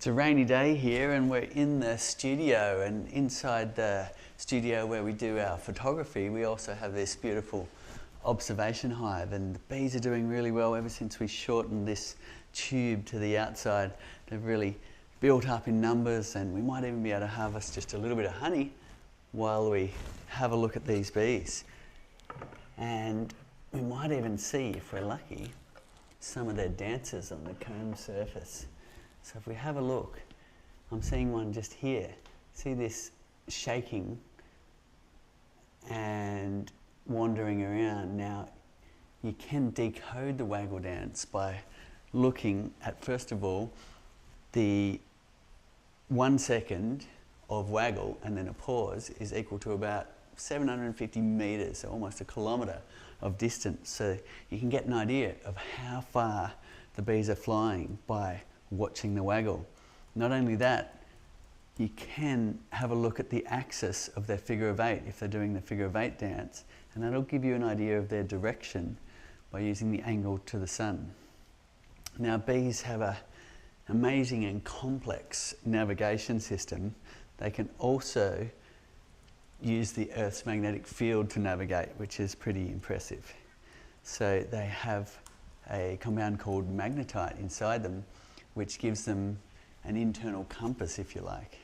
It's a rainy day here and we're in the studio, and inside the studio where we do our photography we also have this beautiful observation hive, and the bees are doing really well. Ever since we shortened this tube to the outside, they've really built up in numbers, and we might even be able to harvest just a little bit of honey while we have a look at these bees. And we might even see, if we're lucky, some of their dancers on the comb surface. So if we have a look, I'm seeing one just here. See this shaking and wandering around. Now, you can decode the waggle dance by looking at, first of all, the 1 second of waggle and then a pause is equal to about 750 meters, so almost a kilometer of distance. So you can get an idea of how far the bees are flying by watching the waggle. Not only that, you can have a look at the axis of their figure of eight if they're doing the figure of eight dance, and that'll give you an idea of their direction by using the angle to the sun. Now, bees have an amazing and complex navigation system. They can also use the Earth's magnetic field to navigate, which is pretty impressive. So they have a compound called magnetite inside them, which gives them an internal compass, if you like.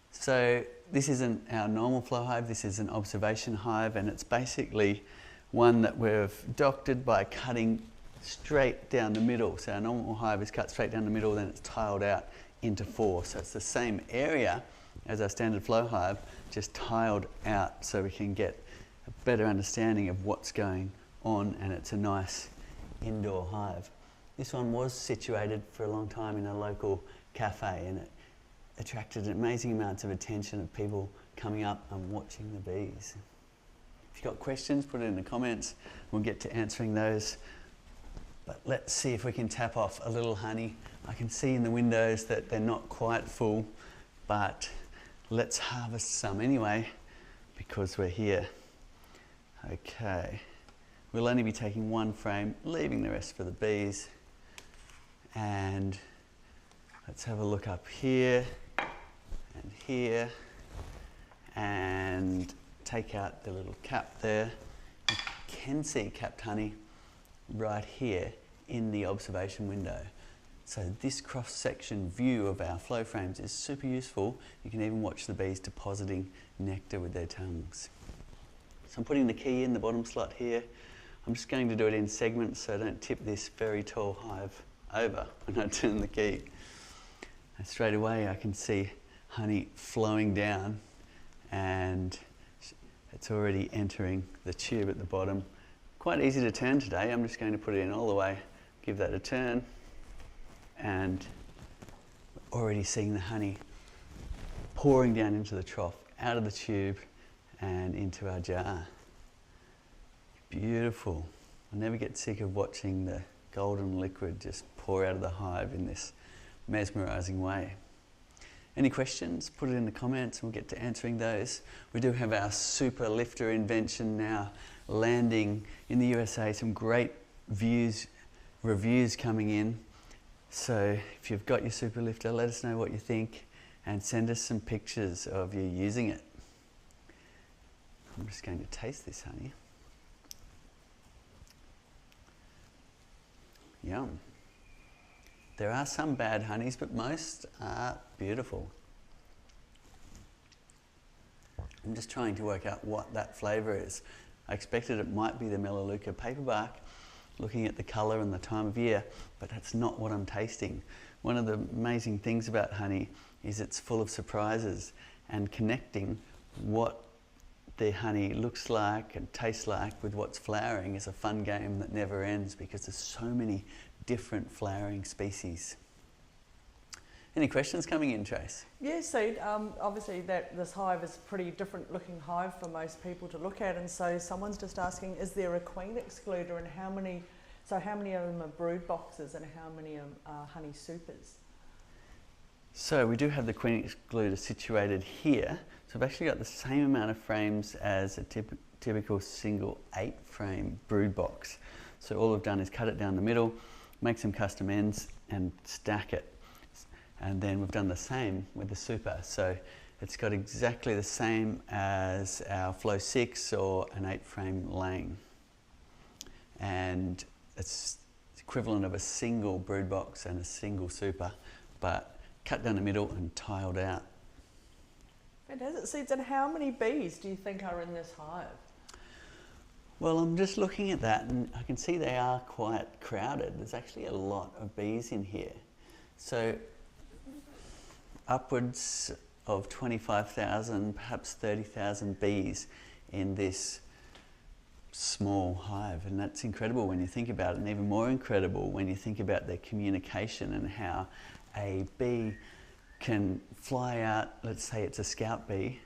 So this isn't our normal flow hive, this is an observation hive, and it's basically one that we've doctored by cutting straight down the middle. So our normal hive is cut straight down the middle, then it's tiled out into four. So it's the same area as our standard flow hive, just tiled out so we can get a better understanding of what's going on, and it's a nice indoor hive. This one was situated for a long time in a local cafe, and it attracted amazing amounts of attention of people coming up and watching the bees. If you've got questions, put it in the comments. We'll get to answering those. But let's see if we can tap off a little honey. I can see in the windows that they're not quite full, but let's harvest some anyway because we're here. Okay, we'll only be taking one frame, leaving the rest for the bees. And let's have a look up here and here and take out the little cap there. You can see capped honey right here in the observation window. So this cross-section view of our flow frames is super useful. You can even watch the bees depositing nectar with their tongues. So I'm putting the key in the bottom slot here. I'm just going to do it in segments so I don't tip this very tall hive over when I turn the key. And straight away I can see honey flowing down, and it's already entering the tube at the bottom. Quite easy to turn today. I'm just going to put it in all the way, give that a turn, and we're already seeing the honey pouring down into the trough, out of the tube and into our jar. Beautiful. I never get sick of watching the golden liquid just pour out of the hive in this mesmerizing way. Any questions? Put it in the comments and we'll get to answering those. We do have our super lifter invention now landing in the USA. Some great reviews coming in. So if you've got your super lifter, let us know what you think and send us some pictures of you using it. I'm just going to taste this honey. Yum. There are some bad honeys, but most are beautiful. I'm just trying to work out what that flavour is. I expected it might be the Melaleuca paperbark, looking at the colour and the time of year, but that's not what I'm tasting. One of the amazing things about honey is it's full of surprises, and connecting what the honey looks like and tastes like with what's flowering is a fun game that never ends because there's so many different flowering species. Any questions coming in, Trace? Yeah, so obviously this hive is a pretty different looking hive for most people to look at, and so someone's just asking, is there a queen excluder, and how many of them are brood boxes and how many are honey supers? So we do have the queen excluder situated here. So I've actually got the same amount of frames as a typical single 8-frame brood box. So all I've done is cut it down the middle, make some custom ends and stack it. And then we've done the same with the super. So it's got exactly the same as our Flow 6 or an 8-frame laying. And it's equivalent of a single brood box and a single super, but cut down the middle and tiled out. Fantastic. Seeds, and how many bees do you think are in this hive? Well, I'm just looking at that and I can see they are quite crowded. There's actually a lot of bees in here. So upwards of 25,000, perhaps 30,000 bees in this small hive. And that's incredible when you think about it, and even more incredible when you think about their communication and how a bee can fly out, let's say it's a scout bee,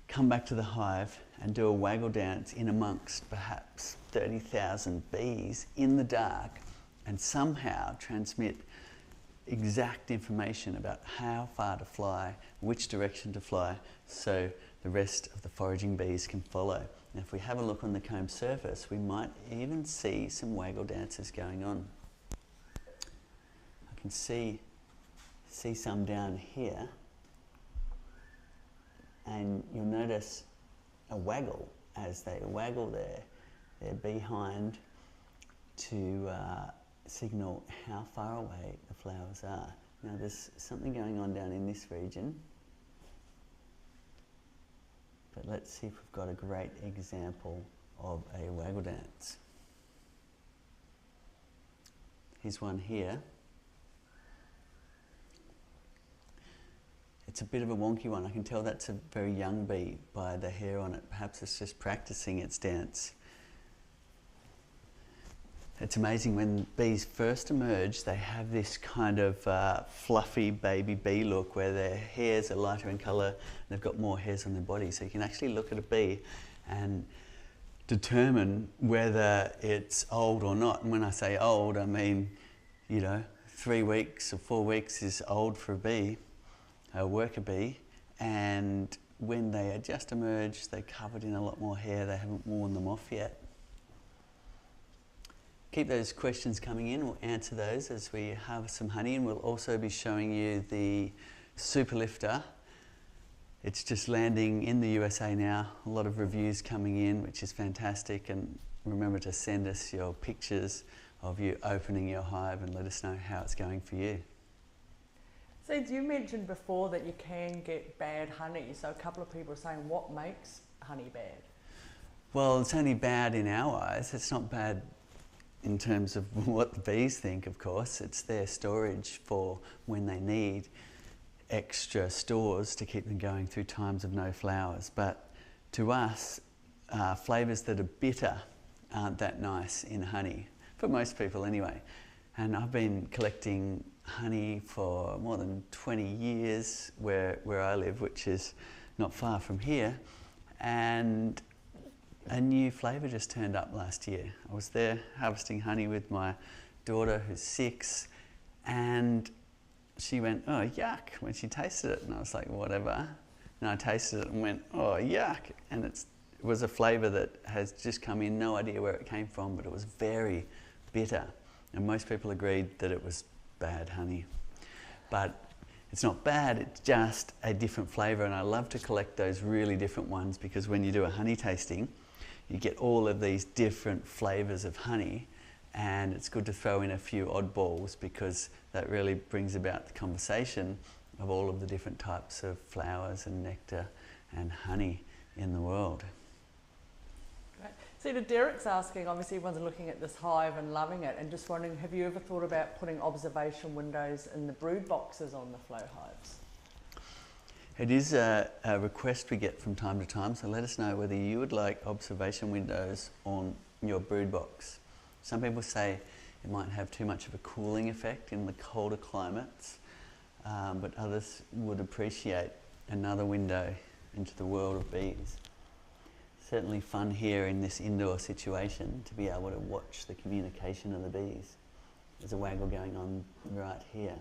come back to the hive and do a waggle dance in amongst perhaps 30,000 bees in the dark and somehow transmit exact information about how far to fly, which direction to fly, so the rest of the foraging bees can follow. And if we have a look on the comb surface, we might even see some waggle dances going on. I can see some down here, and you'll notice a waggle as they waggle their behind to signal how far away the flowers are. Now there's something going on down in this region, but let's see if we've got a great example of a waggle dance. Here's one here. It's a bit of a wonky one. I can tell that's a very young bee by the hair on it. Perhaps it's just practicing its dance. It's amazing when bees first emerge, they have this kind of fluffy baby bee look where their hairs are lighter in colour and they've got more hairs on their body. So you can actually look at a bee and determine whether it's old or not. And when I say old, I mean, 3 weeks or 4 weeks is old for a bee, a worker bee. And when they are just emerged, they're covered in a lot more hair. They haven't worn them off yet. Keep those questions coming in. We'll answer those as we harvest some honey, and we'll also be showing you the super lifter. It's just landing in the USA now. A lot of reviews coming in, which is fantastic. And remember to send us your pictures of you opening your hive and let us know how it's going for you. So you mentioned before that you can get bad honey. So a couple of people are saying, what makes honey bad? Well, it's only bad in our eyes. It's not bad in terms of what the bees think, of course. It's their storage for when they need extra stores to keep them going through times of no flowers. But to us, flavours that are bitter aren't that nice in honey, for most people anyway. And I've been collecting honey for more than 20 years where I live, which is not far from here. And a new flavour just turned up last year. I was there harvesting honey with my daughter who's 6, and she went, "Oh, yuck," when she tasted it. And I was like, whatever. And I tasted it and went, "Oh, yuck." And it was a flavour that has just come in, no idea where it came from, but it was very bitter. And most people agreed that it was bad honey. But it's not bad, it's just a different flavour. And I love to collect those really different ones, because when you do a honey tasting, you get all of these different flavours of honey, and it's good to throw in a few oddballs, because that really brings about the conversation of all of the different types of flowers and nectar and honey in the world. Great. So Derek's asking, obviously everyone's looking at this hive and loving it, and just wondering, have you ever thought about putting observation windows in the brood boxes on the flow hives? It is a request we get from time to time, so let us know whether you would like observation windows on your brood box. Some people say it might have too much of a cooling effect in the colder climates, but others would appreciate another window into the world of bees. Certainly fun here in this indoor situation to be able to watch the communication of the bees. There's a waggle going on right here.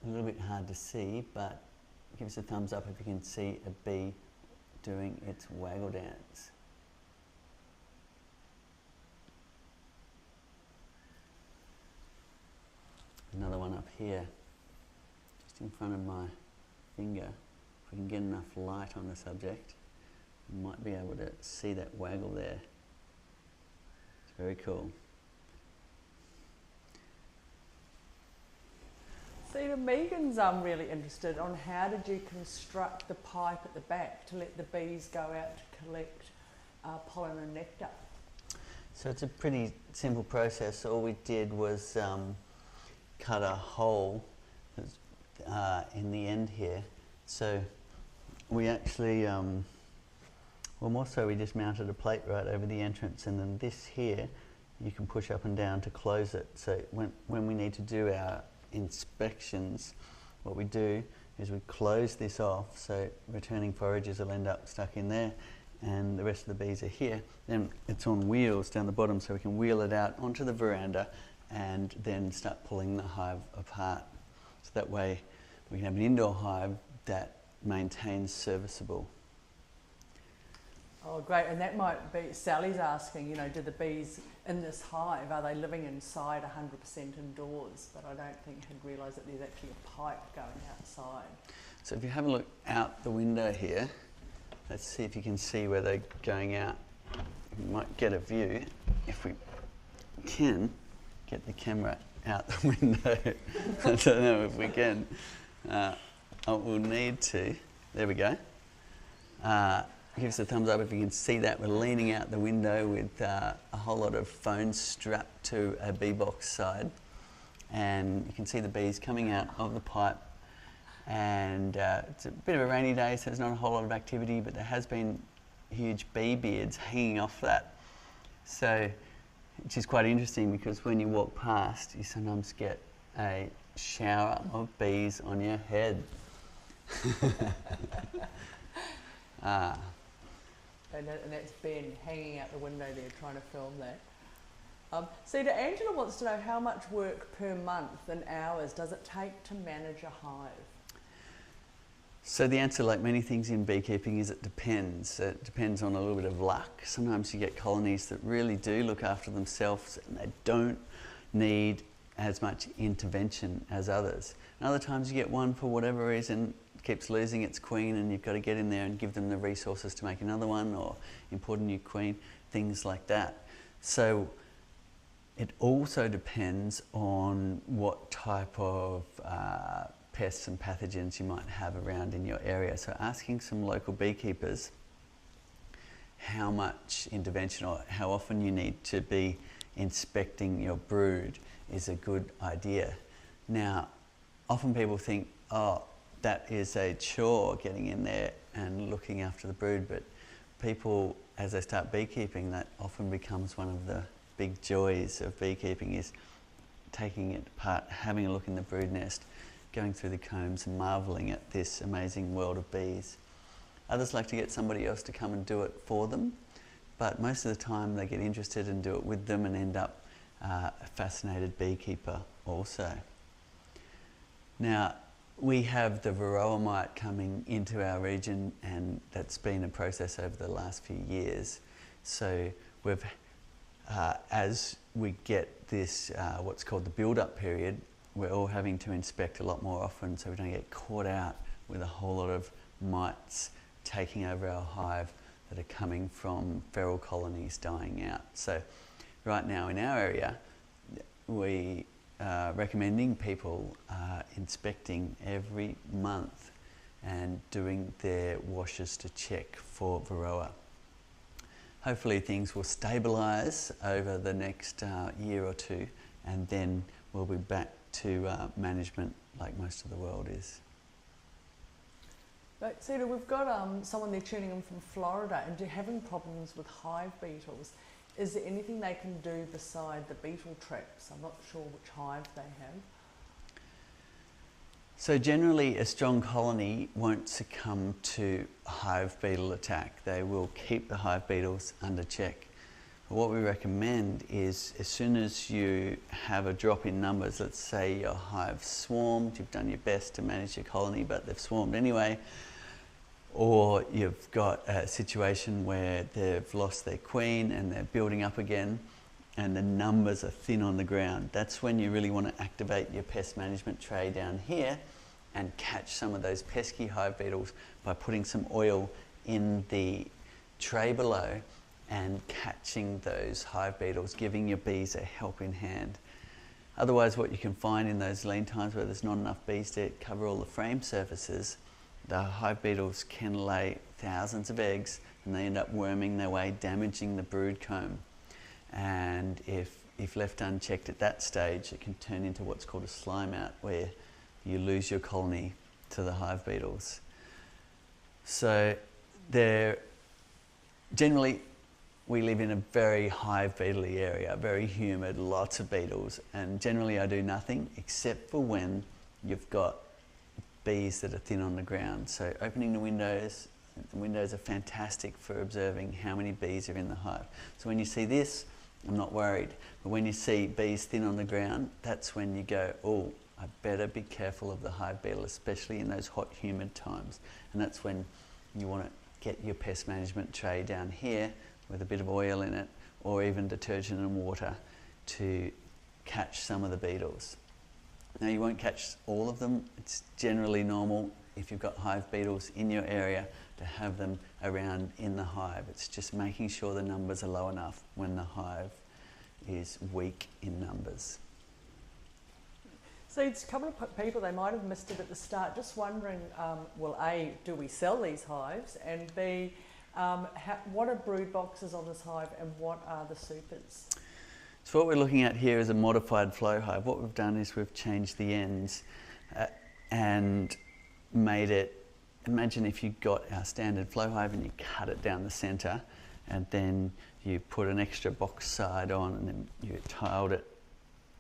A little bit hard to see, but give us a thumbs up if you can see a bee doing its waggle dance. Another here, just in front of my finger. If we can get enough light on the subject, you might be able to see that waggle there. It's very cool. See, the Megan's really interested on how did you construct the pipe at the back to let the bees go out to collect pollen and nectar? So it's a pretty simple process. All we did was cut a hole in the end here. So we actually, well, more so we just mounted a plate right over the entrance, and then this here you can push up and down to close it. So when we need to do our inspections, what we do is we close this off, so returning foragers will end up stuck in there and the rest of the bees are here. Then it's on wheels down the bottom, so we can wheel it out onto the veranda and then start pulling the hive apart. So that way we can have an indoor hive that maintains serviceable. Oh, great. And that might be, Sally's asking, you know, do the bees in this hive, are they living inside 100% indoors? But I don't think he'd realise that there's actually a pipe going outside. So if you have a look out the window here, let's see if you can see where they're going out. You might get a view if we can get the camera out the window. I don't know if we can. We'll need to. There we go. Give us a thumbs up if you can see that. We're leaning out the window with a whole lot of phones strapped to a bee box side, and you can see the bees coming out of the pipe. And it's a bit of a rainy day, so there's not a whole lot of activity, but there has been huge bee beards hanging off that. So, which is quite interesting, because when you walk past, you sometimes get a shower of bees on your head. And that's Ben hanging out the window there trying to film that. Cedar, Angela wants to know how much work per month in hours does it take to manage a hive? So the answer, like many things in beekeeping, is it depends. It depends on a little bit of luck. Sometimes you get colonies that really do look after themselves and they don't need as much intervention as others. And other times you get one, for whatever reason, keeps losing its queen, and you've got to get in there and give them the resources to make another one or import a new queen, things like that. So it also depends on what type of pests and pathogens you might have around in your area. So asking some local beekeepers how much intervention or how often you need to be inspecting your brood is a good idea. Now, often people think, oh, that is a chore, getting in there and looking after the brood, but people, as they start beekeeping, that often becomes one of the big joys of beekeeping, is taking it apart, having a look in the brood nest, going through the combs and marvelling at this amazing world of bees. Others like to get somebody else to come and do it for them, but most of the time they get interested and do it with them and end up a fascinated beekeeper also. Now, we have the varroa mite coming into our region, and that's been a process over the last few years. So we've, as we get this, what's called the build-up period, we're all having to inspect a lot more often, so we don't get caught out with a whole lot of mites taking over our hive that are coming from feral colonies dying out. So right now in our area, we recommending people inspecting every month and doing their washes to check for varroa. Hopefully things will stabilise over the next year or two, and then we'll be back to management like most of the world is. But Cedar, we've got someone there tuning in from Florida and having problems with hive beetles. Is there anything they can do beside the beetle traps? I'm not sure which hive they have. So generally a strong colony won't succumb to a hive beetle attack. They will keep the hive beetles under check. But what we recommend is, as soon as you have a drop in numbers, let's say your hive swarmed, you've done your best to manage your colony but they've swarmed anyway, or you've got a situation where they've lost their queen and they're building up again, and the numbers are thin on the ground, that's when you really want to activate your pest management tray down here and catch some of those pesky hive beetles by putting some oil in the tray below and catching those hive beetles, giving your bees a helping hand. Otherwise, what you can find in those lean times where there's not enough bees to cover all the frame surfaces, the hive beetles can lay thousands of eggs and they end up worming their way, damaging the brood comb. And if left unchecked at that stage, it can turn into what's called a slime out, where you lose your colony to the hive beetles. So generally, we live in a very hive beetle-y area, very humid, lots of beetles, and generally I do nothing except for when you've got bees that are thin on the ground. So opening the windows are fantastic for observing how many bees are in the hive. So when you see this, I'm not worried. But when you see bees thin on the ground, that's when you go, oh, I better be careful of the hive beetle, especially in those hot, humid times. And that's when you want to get your pest management tray down here with a bit of oil in it, or even detergent and water to catch some of the beetles. Now, you won't catch all of them. It's generally normal if you've got hive beetles in your area to have them around in the hive. It's just making sure the numbers are low enough when the hive is weak in numbers. So it's a couple of people, they might have missed it at the start, just wondering, well, A, do we sell these hives? And B, what are brood boxes on this hive and what are the supers? So what we're looking at here is a modified flow hive. What we've done is we've changed the ends and made it, imagine if you got our standard flow hive and you cut it down the centre and then you put an extra box side on and then you tiled it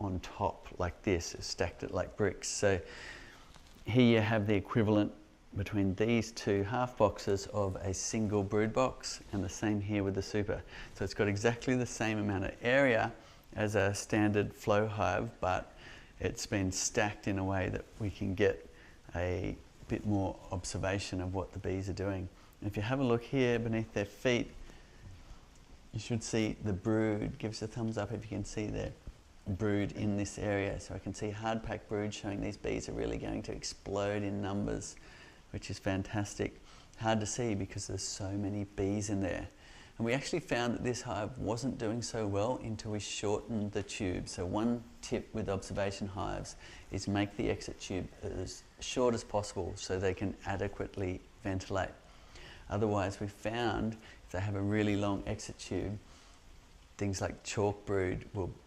on top like this, stacked it like bricks. So here you have the equivalent between these two half boxes of a single brood box, and the same here with the super. So it's got exactly the same amount of area as a standard flow hive, but it's been stacked in a way that we can get a bit more observation of what the bees are doing. And if you have a look here beneath their feet, you should see the brood. Give us a thumbs up if you can see their brood in this area. So I can see hard packed brood showing these bees are really going to explode in numbers, which is fantastic. Hard to see because there's so many bees in there. And we actually found that this hive wasn't doing so well until we shortened the tube. So one tip with observation hives is make the exit tube as short as possible so they can adequately ventilate. Otherwise, we found if they have a really long exit tube, things like chalk brood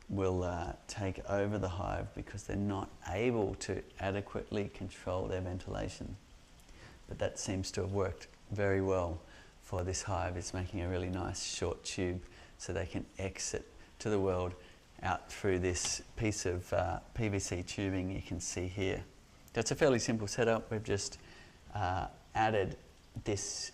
will take over the hive because they're not able to adequately control their ventilation. But that seems to have worked very well for this hive. It's making a really nice short tube so they can exit to the world out through this piece of PVC tubing you can see here. That's a fairly simple setup. We've just added this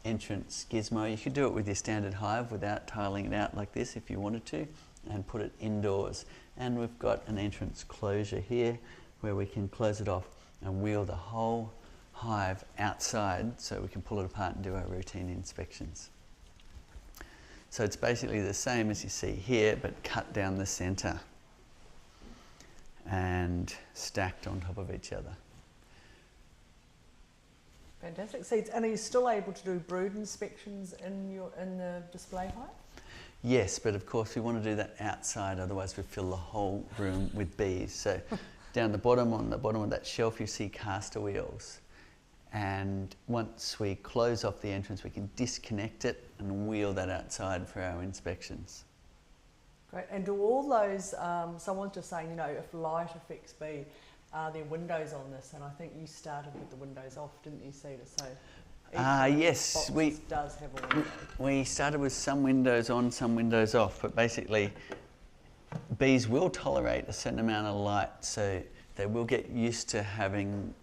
entrance gizmo. You could do it with your standard hive without tiling it out like this if you wanted to, and put it indoors. And we've got an entrance closure here where we can close it off and wheel the whole hive outside so we can pull it apart and do our routine inspections. So it's basically the same as you see here, but cut down the centre and stacked on top of each other. Fantastic seeds. And are you still able to do brood inspections in the display hive? Yes, but of course we want to do that outside, otherwise we fill the whole room with bees. So down the bottom, on the bottom of that shelf, you see caster wheels. And once we close off the entrance, we can disconnect it and wheel that outside for our inspections. Great. And do all those, someone's just saying, you know, if light affects bee, are there windows on this? And I think you started with the windows off, didn't you, Cedar? So yes, does have a window. We started with some windows on, some windows off, but basically bees will tolerate a certain amount of light, so they will get used to having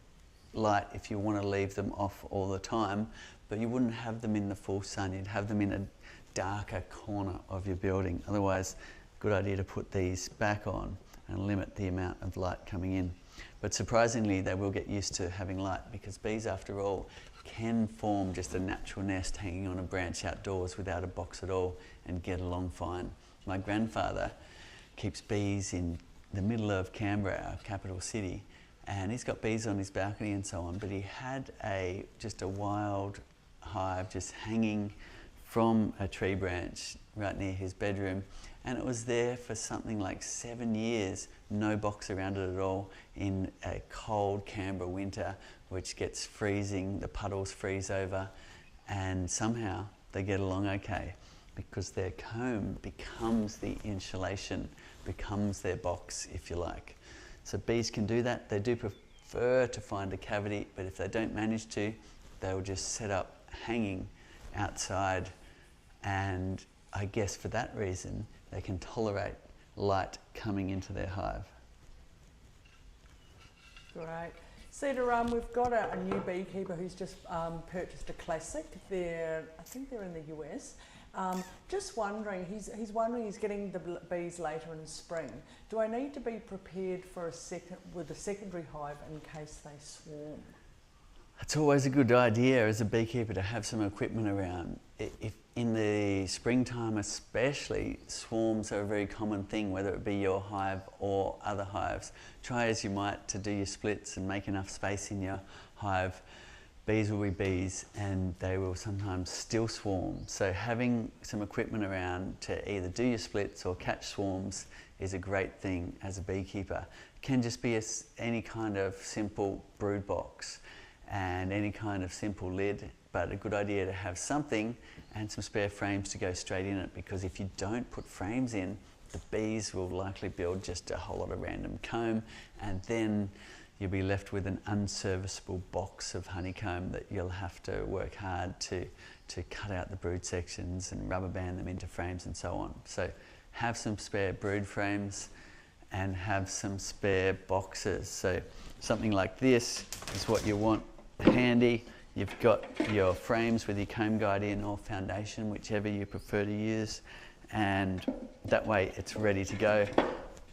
light if you want to leave them off all the time, but you wouldn't have them in the full sun. You'd have them in a darker corner of your building. Otherwise, good idea to put these back on and limit the amount of light coming in. But surprisingly, they will get used to having light, because bees, after all, can form just a natural nest hanging on a branch outdoors without a box at all and get along fine. My grandfather keeps bees in the middle of Canberra, our capital city, and he's got bees on his balcony and so on, but he had just a wild hive just hanging from a tree branch right near his bedroom, and it was there for something like 7 years, no box around it at all, in a cold Canberra winter, which gets freezing, the puddles freeze over, and somehow they get along okay because their comb becomes the insulation, becomes their box, if you like. So bees can do that. They do prefer to find a cavity, but if they don't manage to, they'll just set up hanging outside, and I guess for that reason they can tolerate light coming into their hive. Great. Cedar, we've got a new beekeeper who's just purchased a classic. I think they're in the US. Just wondering, he's wondering, he's getting the bees later in spring. Do I need to be prepared for with a secondary hive in case they swarm? It's always a good idea as a beekeeper to have some equipment around. If in the springtime especially, swarms are a very common thing, whether it be your hive or other hives. Try as you might to do your splits and make enough space in your hive. Bees will be bees, and they will sometimes still swarm. So having some equipment around to either do your splits or catch swarms is a great thing as a beekeeper. It can just be any kind of simple brood box and any kind of simple lid, but a good idea to have something and some spare frames to go straight in it, because if you don't put frames in, the bees will likely build just a whole lot of random comb, and then you'll be left with an unserviceable box of honeycomb that you'll have to work hard to cut out the brood sections and rubber band them into frames and so on. So have some spare brood frames and have some spare boxes. So something like this is what you want handy. You've got your frames with your comb guide in, or foundation, whichever you prefer to use, and that way it's ready to go.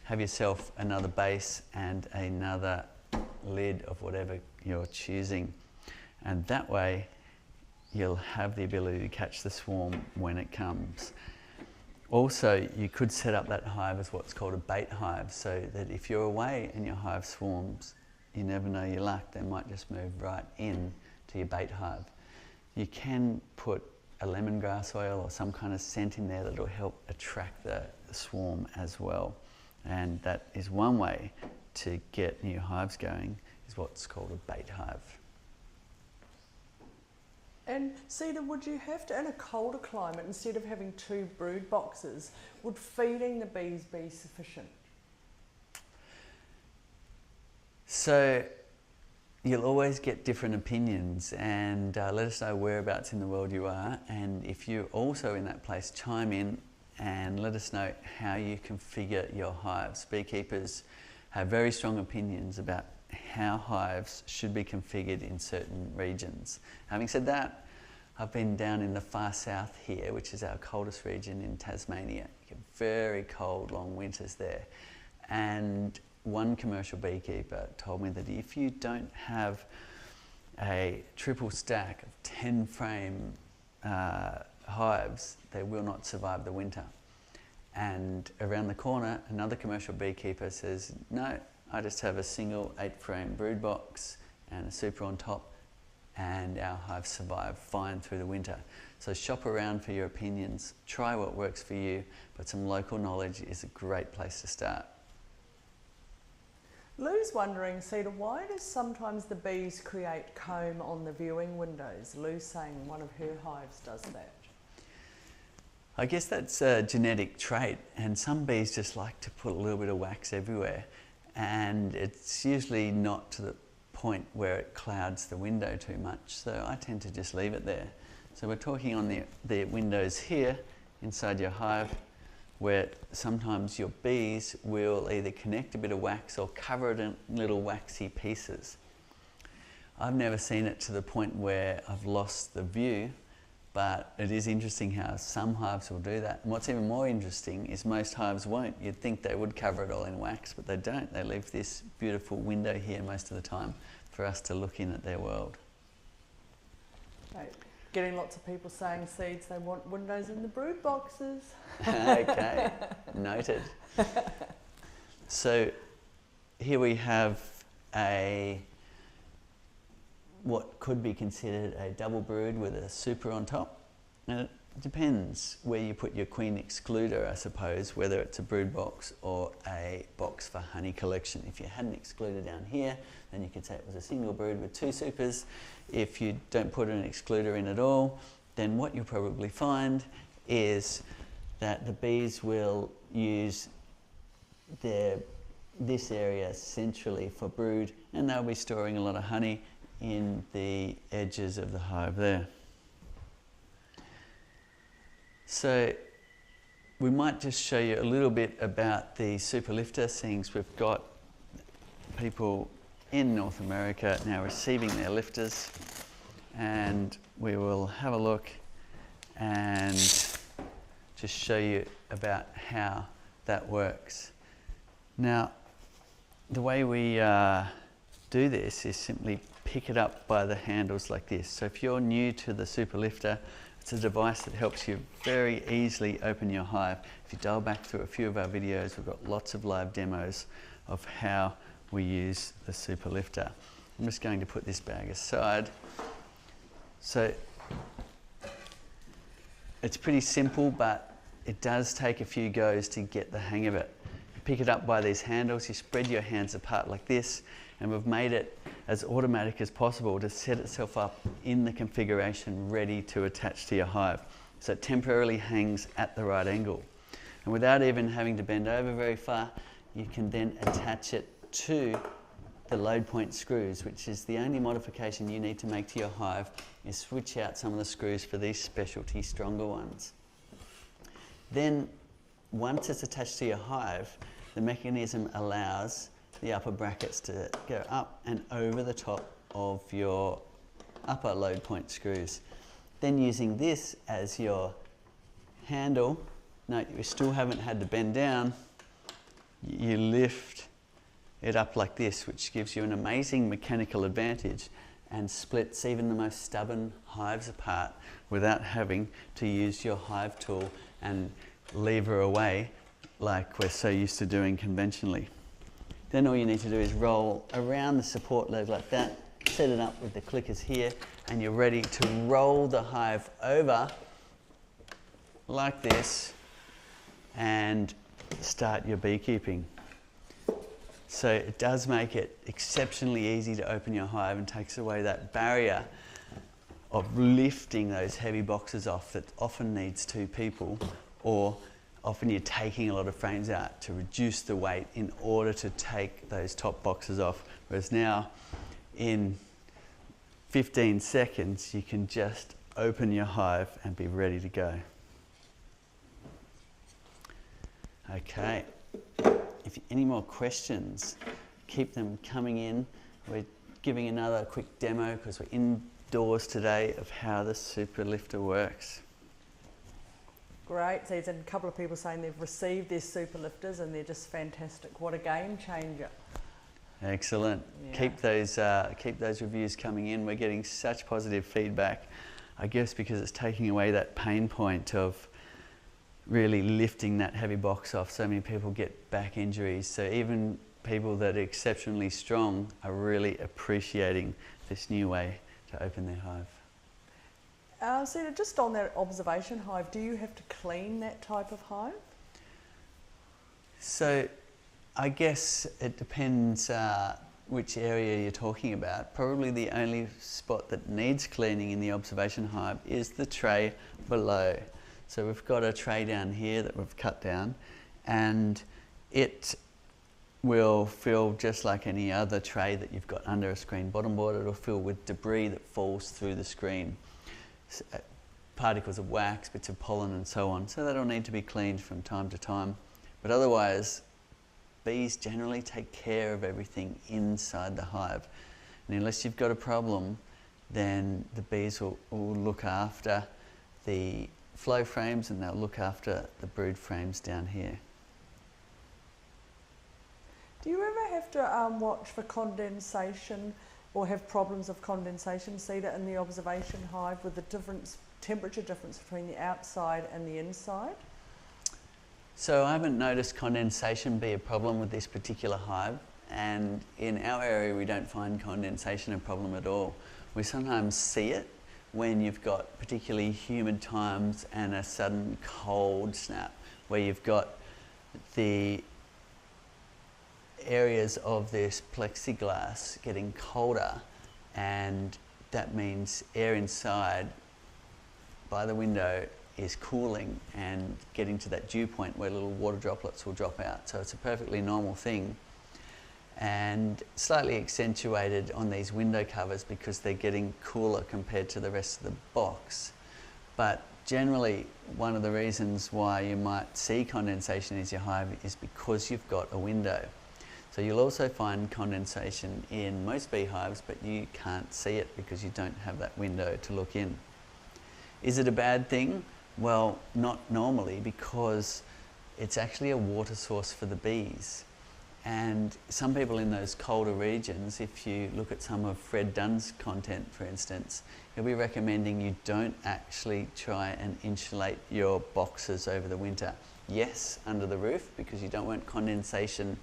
Have yourself another base and another lid of whatever you're choosing, and that way you'll have the ability to catch the swarm when it comes. Also, you could set up that hive as what's called a bait hive, so that if you're away and your hive swarms, you never know your luck, they might just move right in to your bait hive. You can put a lemongrass oil or some kind of scent in there that will help attract the swarm as well, and that is one way to get new hives going, is what's called a bait hive. And Cedar, would you have to, in a colder climate, instead of having 2 brood boxes, would feeding the bees be sufficient? So you'll always get different opinions, and let us know whereabouts in the world you are, and if you're also in that place, chime in and let us know how you configure your hives. Beekeepers have very strong opinions about how hives should be configured in certain regions. Having said that, I've been down in the far south here, which is our coldest region in Tasmania. You get very cold, long winters there. And one commercial beekeeper told me that if you don't have a triple stack of 10 frame hives, they will not survive the winter. And around the corner, another commercial beekeeper says, no, I just have a single 8 frame brood box and a super on top, and our hives survive fine through the winter. So shop around for your opinions, try what works for you, but some local knowledge is a great place to start. Lou's wondering, Cedar, why does sometimes the bees create comb on the viewing windows? Lou's saying one of her hives does that. I guess that's a genetic trait, and some bees just like to put a little bit of wax everywhere, and it's usually not to the point where it clouds the window too much, so I tend to just leave it there. So we're talking on the windows here inside your hive, where sometimes your bees will either connect a bit of wax or cover it in little waxy pieces. I've never seen it to the point where I've lost the view, but it is interesting how some hives will do that. And what's even more interesting is most hives won't. You'd think they would cover it all in wax, but they don't. They leave this beautiful window here most of the time for us to look in at their world. Right. getting lots of people saying seeds, they want windows in the brood boxes. Okay, noted. So here we have what could be considered a double brood with a super on top. And it depends where you put your queen excluder, I suppose, whether it's a brood box or a box for honey collection. If you had an excluder down here, then you could say it was a single brood with 2 supers. If you don't put an excluder in at all, then what you'll probably find is that the bees will use this area centrally for brood, and they'll be storing a lot of honey in the edges of the hive there. So we might just show you a little bit about the super lifter, seeing as we've got people in North America now receiving their lifters, and we will have a look and just show you about how that works. Now, the way we do this is simply pick it up by the handles like this. So if you're new to the super lifter, it's a device that helps you very easily open your hive. If you dial back through a few of our videos, we've got lots of live demos of how we use the super lifter. I'm just going to put this bag aside. So it's pretty simple, but it does take a few goes to get the hang of it. You pick it up by these handles, you spread your hands apart like this, and we've made it as automatic as possible to set itself up in the configuration ready to attach to your hive. So it temporarily hangs at the right angle. And without even having to bend over very far, you can then attach it to the load point screws, which is the only modification you need to make to your hive, is switch out some of the screws for these specialty stronger ones. Then once it's attached to your hive, the mechanism allows the upper brackets to go up and over the top of your upper load point screws. Then using this as your handle, note you still haven't had to bend down, you lift it up like this, which gives you an amazing mechanical advantage and splits even the most stubborn hives apart without having to use your hive tool and lever away like we're so used to doing conventionally. Then all you need to do is roll around the support leg like that, set it up with the clickers here, and you're ready to roll the hive over like this and start your beekeeping. So it does make it exceptionally easy to open your hive and takes away that barrier of lifting those heavy boxes off that often needs 2 people, or often you're taking a lot of frames out to reduce the weight in order to take those top boxes off. Whereas now, in 15 seconds, you can just open your hive and be ready to go. Okay, if any more questions, keep them coming in. We're giving another quick demo because we're indoors today of how the super lifter works. Great. So there's a couple of people saying they've received their super lifters and they're just fantastic. What a game changer. Excellent. Yeah. Keep those reviews coming in. We're getting such positive feedback, I guess because it's taking away that pain point of really lifting that heavy box off. So many people get back injuries. So even people that are exceptionally strong are really appreciating this new way to open their hive. So just on that observation hive, do you have to clean that type of hive? So I guess it depends which area you're talking about. Probably the only spot that needs cleaning in the observation hive is the tray below. So we've got a tray down here that we've cut down, and it will fill just like any other tray that you've got under a screen bottom board. It'll fill with debris that falls through the screen. Particles of wax, bits of pollen and so on. So that'll need to be cleaned from time to time. But otherwise, bees generally take care of everything inside the hive. And unless you've got a problem, then the bees will look after the flow frames and they'll look after the brood frames down here. Do you ever have to watch for condensation or have problems of condensation, Cedar, in the observation hive with the temperature difference between the outside and the inside? So I haven't noticed condensation be a problem with this particular hive, and in our area we don't find condensation a problem at all. We sometimes see it when you've got particularly humid times and a sudden cold snap, where you've got the areas of this plexiglass getting colder, and that means air inside by the window is cooling and getting to that dew point where little water droplets will drop out. So it's a perfectly normal thing, and slightly accentuated on these window covers because they're getting cooler compared to the rest of the box. But generally, one of the reasons why you might see condensation in your hive is because you've got a window. So you'll also find condensation in most beehives, but you can't see it because you don't have that window to look in. Is it a bad thing? Well, not normally, because it's actually a water source for the bees. And some people in those colder regions, if you look at some of Fred Dunn's content, for instance, he'll be recommending you don't actually try and insulate your boxes over the winter. Yes, under the roof, because you don't want condensation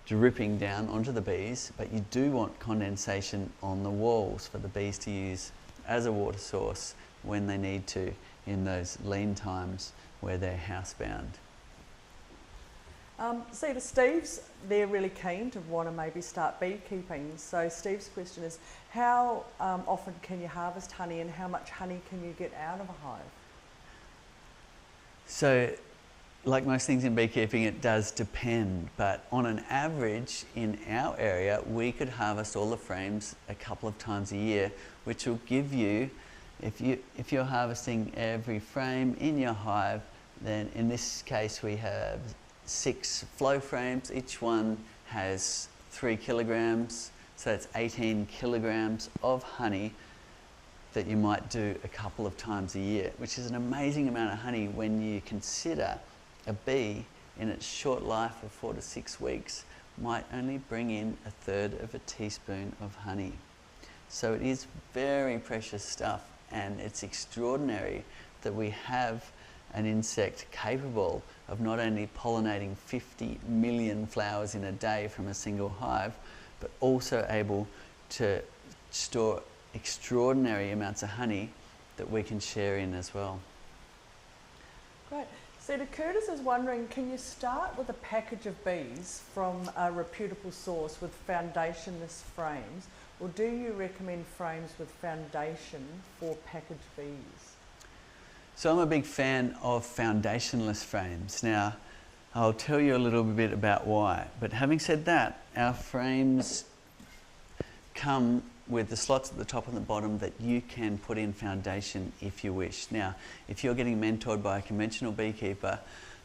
dripping down onto the bees, but you do want condensation on the walls for the bees to use as a water source when they need to in those lean times where they're housebound. Cedar, Steve's, they're really keen to want to maybe start beekeeping. So Steve's question is, how often can you harvest honey, and how much honey can you get out of a hive? So, like most things in beekeeping, it does depend, but on an average in our area, we could harvest all the frames a couple of times a year, which will give you, if you're harvesting every frame in your hive, then in this case we have 6 flow frames. Each one has 3 kilograms, so that's 18 kilograms of honey that you might do a couple of times a year, which is an amazing amount of honey when you consider a bee in its short life of 4 to 6 weeks might only bring in 1/3 of a teaspoon of honey. So it is very precious stuff, and it's extraordinary that we have an insect capable of not only pollinating 50 million flowers in a day from a single hive, but also able to store extraordinary amounts of honey that we can share in as well. Great. Cedar, Curtis is wondering, can you start with a package of bees from a reputable source with foundationless frames, or do you recommend frames with foundation for packaged bees? So I'm a big fan of foundationless frames. Now, I'll tell you a little bit about why. But having said that, our frames come with the slots at the top and the bottom that you can put in foundation if you wish. Now, if you're getting mentored by a conventional beekeeper,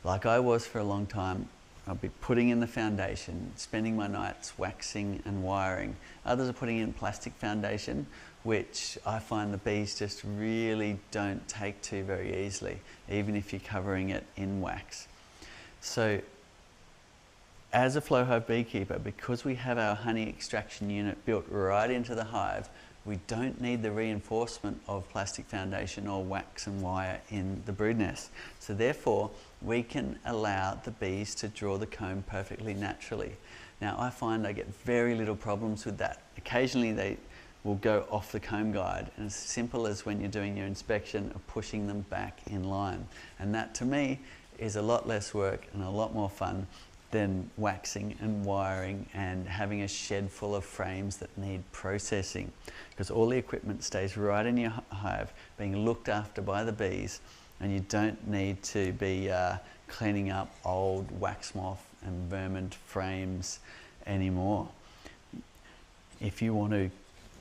like I was for a long time, I'll be putting in the foundation, spending my nights waxing and wiring. Others are putting in plastic foundation, which I find the bees just really don't take to very easily, even if you're covering it in wax. So as a flow hive beekeeper, because we have our honey extraction unit built right into the hive, we don't need the reinforcement of plastic foundation or wax and wire in the brood nest. So therefore, we can allow the bees to draw the comb perfectly naturally. Now, I find I get very little problems with that. Occasionally they will go off the comb guide, and as simple as when you're doing your inspection of pushing them back in line. And that to me is a lot less work and a lot more fun than waxing and wiring and having a shed full of frames that need processing, because all the equipment stays right in your hive being looked after by the bees, and you don't need to be cleaning up old wax moth and vermin frames anymore. If you want to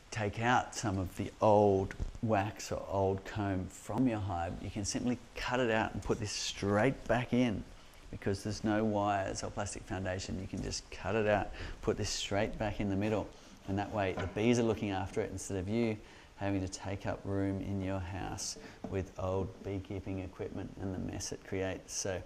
take out some of the old wax or old comb from your hive, you can simply cut it out and put this straight back in. Because there's no wires or plastic foundation, you can just cut it out, put this straight back in the middle, and that way the bees are looking after it instead of you having to take up room in your house with old beekeeping equipment and the mess it creates. So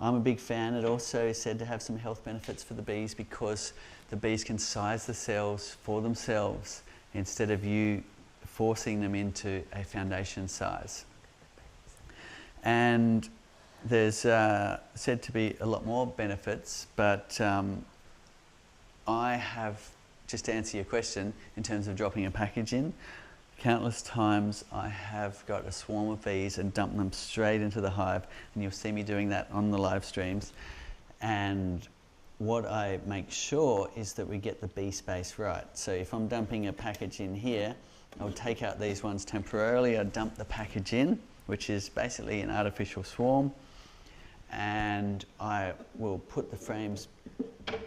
I'm a big fan. It also is said to have some health benefits for the bees because the bees can size the cells for themselves instead of you forcing them into a foundation size. And there's said to be a lot more benefits, but I have, just to answer your question, in terms of dropping a package in, countless times I have got a swarm of bees and dumped them straight into the hive, and you'll see me doing that on the live streams. And what I make sure is that we get the bee space right. So if I'm dumping a package in here, I'll take out these ones temporarily, I'll dump the package in, which is basically an artificial swarm, and I will put the frames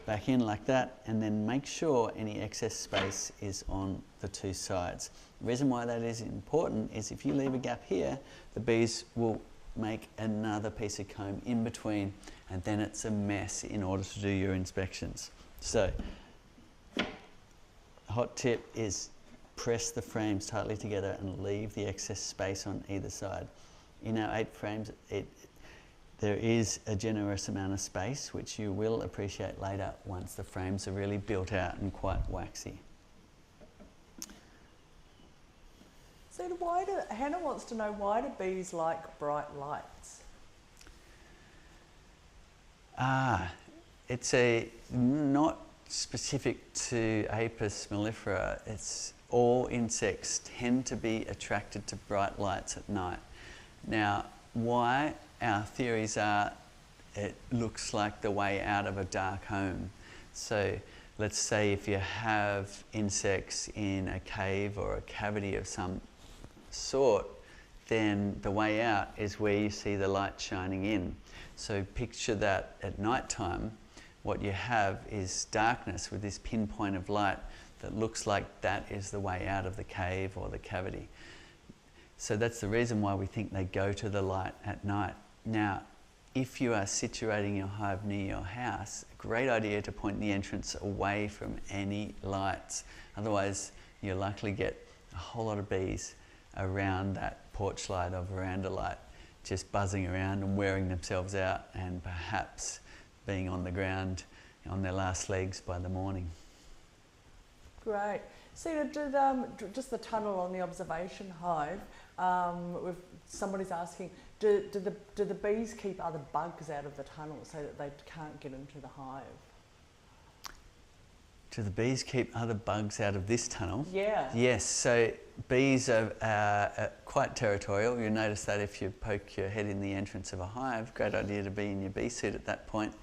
back in like that, and then make sure any excess space is on the two sides. The reason why that is important is if you leave a gap here, the bees will make another piece of comb in between, and then it's a mess in order to do your inspections. So, hot tip is press the frames tightly together and leave the excess space on either side. In our 8 frames, there is a generous amount of space, which you will appreciate later once the frames are really built out and quite waxy. So Hannah wants to know, why do bees like bright lights? It's not specific to Apis mellifera. It's all insects tend to be attracted to bright lights at night. Now, why? Our theories are it looks like the way out of a dark home. So let's say if you have insects in a cave or a cavity of some sort, then the way out is where you see the light shining in. So picture that at night time, what you have is darkness with this pinpoint of light that looks like that is the way out of the cave or the cavity. So that's the reason why we think they go to the light at night. Now, if you are situating your hive near your house, a great idea to point the entrance away from any lights. Otherwise, you'll likely get a whole lot of bees around that porch light or veranda light, just buzzing around and wearing themselves out, and perhaps being on the ground on their last legs by the morning. Great. So just the tunnel on the observation hive, somebody's asking, do the bees keep other bugs out of the tunnel so that they can't get into the hive? Do the bees keep other bugs out of this tunnel? Yeah. Yes, so bees are quite territorial. You'll notice that if you poke your head in the entrance of a hive, great idea to be in your bee suit at that point,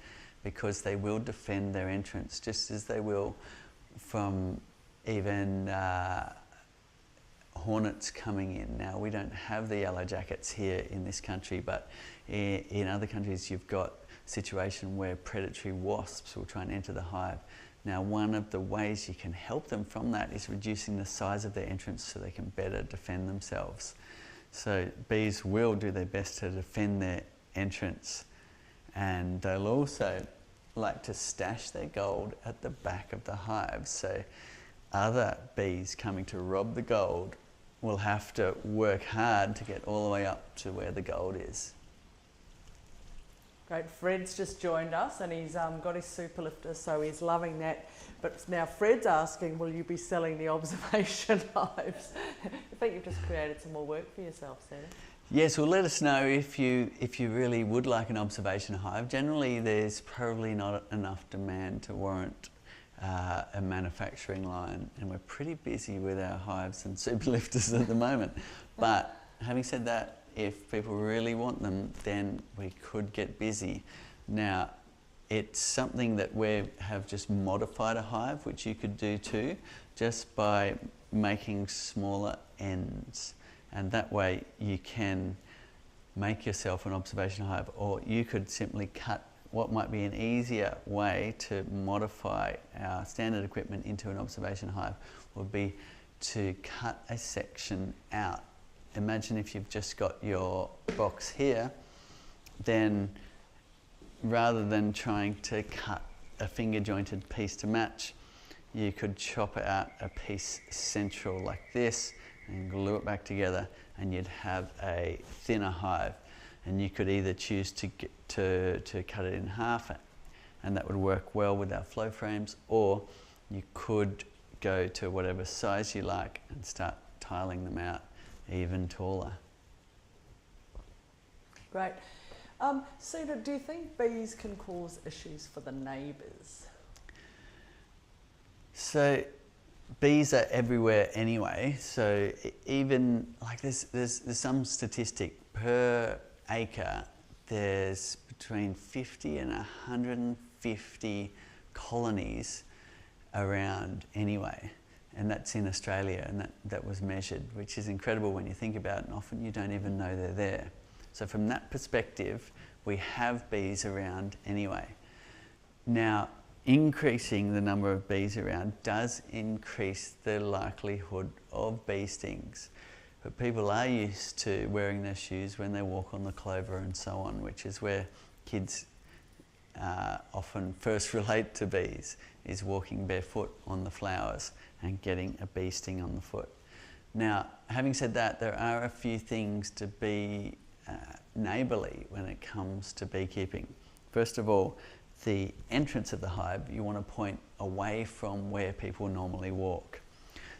because they will defend their entrance, just as they will from even hornets coming in. Now, we don't have the yellow jackets here in this country, but in other countries you've got a situation where predatory wasps will try and enter the hive. Now, one of the ways you can help them from that is reducing the size of their entrance so they can better defend themselves. So bees will do their best to defend their entrance, and they'll also like to stash their gold at the back of the hive. So other bees coming to rob the gold will have to work hard to get all the way up to where the gold is. Great. Fred's just joined us, and he's got his super lifter, so he's loving that. But now Fred's asking, will you be selling the observation hives? I think you've just created some more work for yourself, Santa. Yes, well, let us know if you really would like an observation hive. Generally, there's probably not enough demand to warrant a manufacturing line, and we're pretty busy with our hives and super lifters at the moment. But having said that, if people really want them, then we could get busy. Now, it's something that we have just modified a hive, which you could do too, just by making smaller ends. And that way you can make yourself an observation hive, or you could simply cut what might be an easier way to modify our standard equipment into an observation hive would be to cut a section out. Imagine if you've just got your box here, then rather than trying to cut a finger jointed piece to match, you could chop out a piece central like this and glue it back together, and you'd have a thinner hive. and you could either choose to cut it in half, and that would work well with our flow frames, or you could go to whatever size you like and start tiling them out even taller. Great. Cedar, do you think bees can cause issues for the neighbours? So bees are everywhere anyway, so even like there's some statistic per acre, there's between 50 and 150 colonies around anyway, and that's in Australia, and that was measured, which is incredible when you think about it, and often you don't even know they're there. So from that perspective, we have bees around anyway. Now, increasing the number of bees around does increase the likelihood of bee stings. But people are used to wearing their shoes when they walk on the clover and so on, which is where kids often first relate to bees, is walking barefoot on the flowers and getting a bee sting on the foot. Now, having said that, there are a few things to be neighbourly when it comes to beekeeping. First of all, the entrance of the hive, you want to point away from where people normally walk.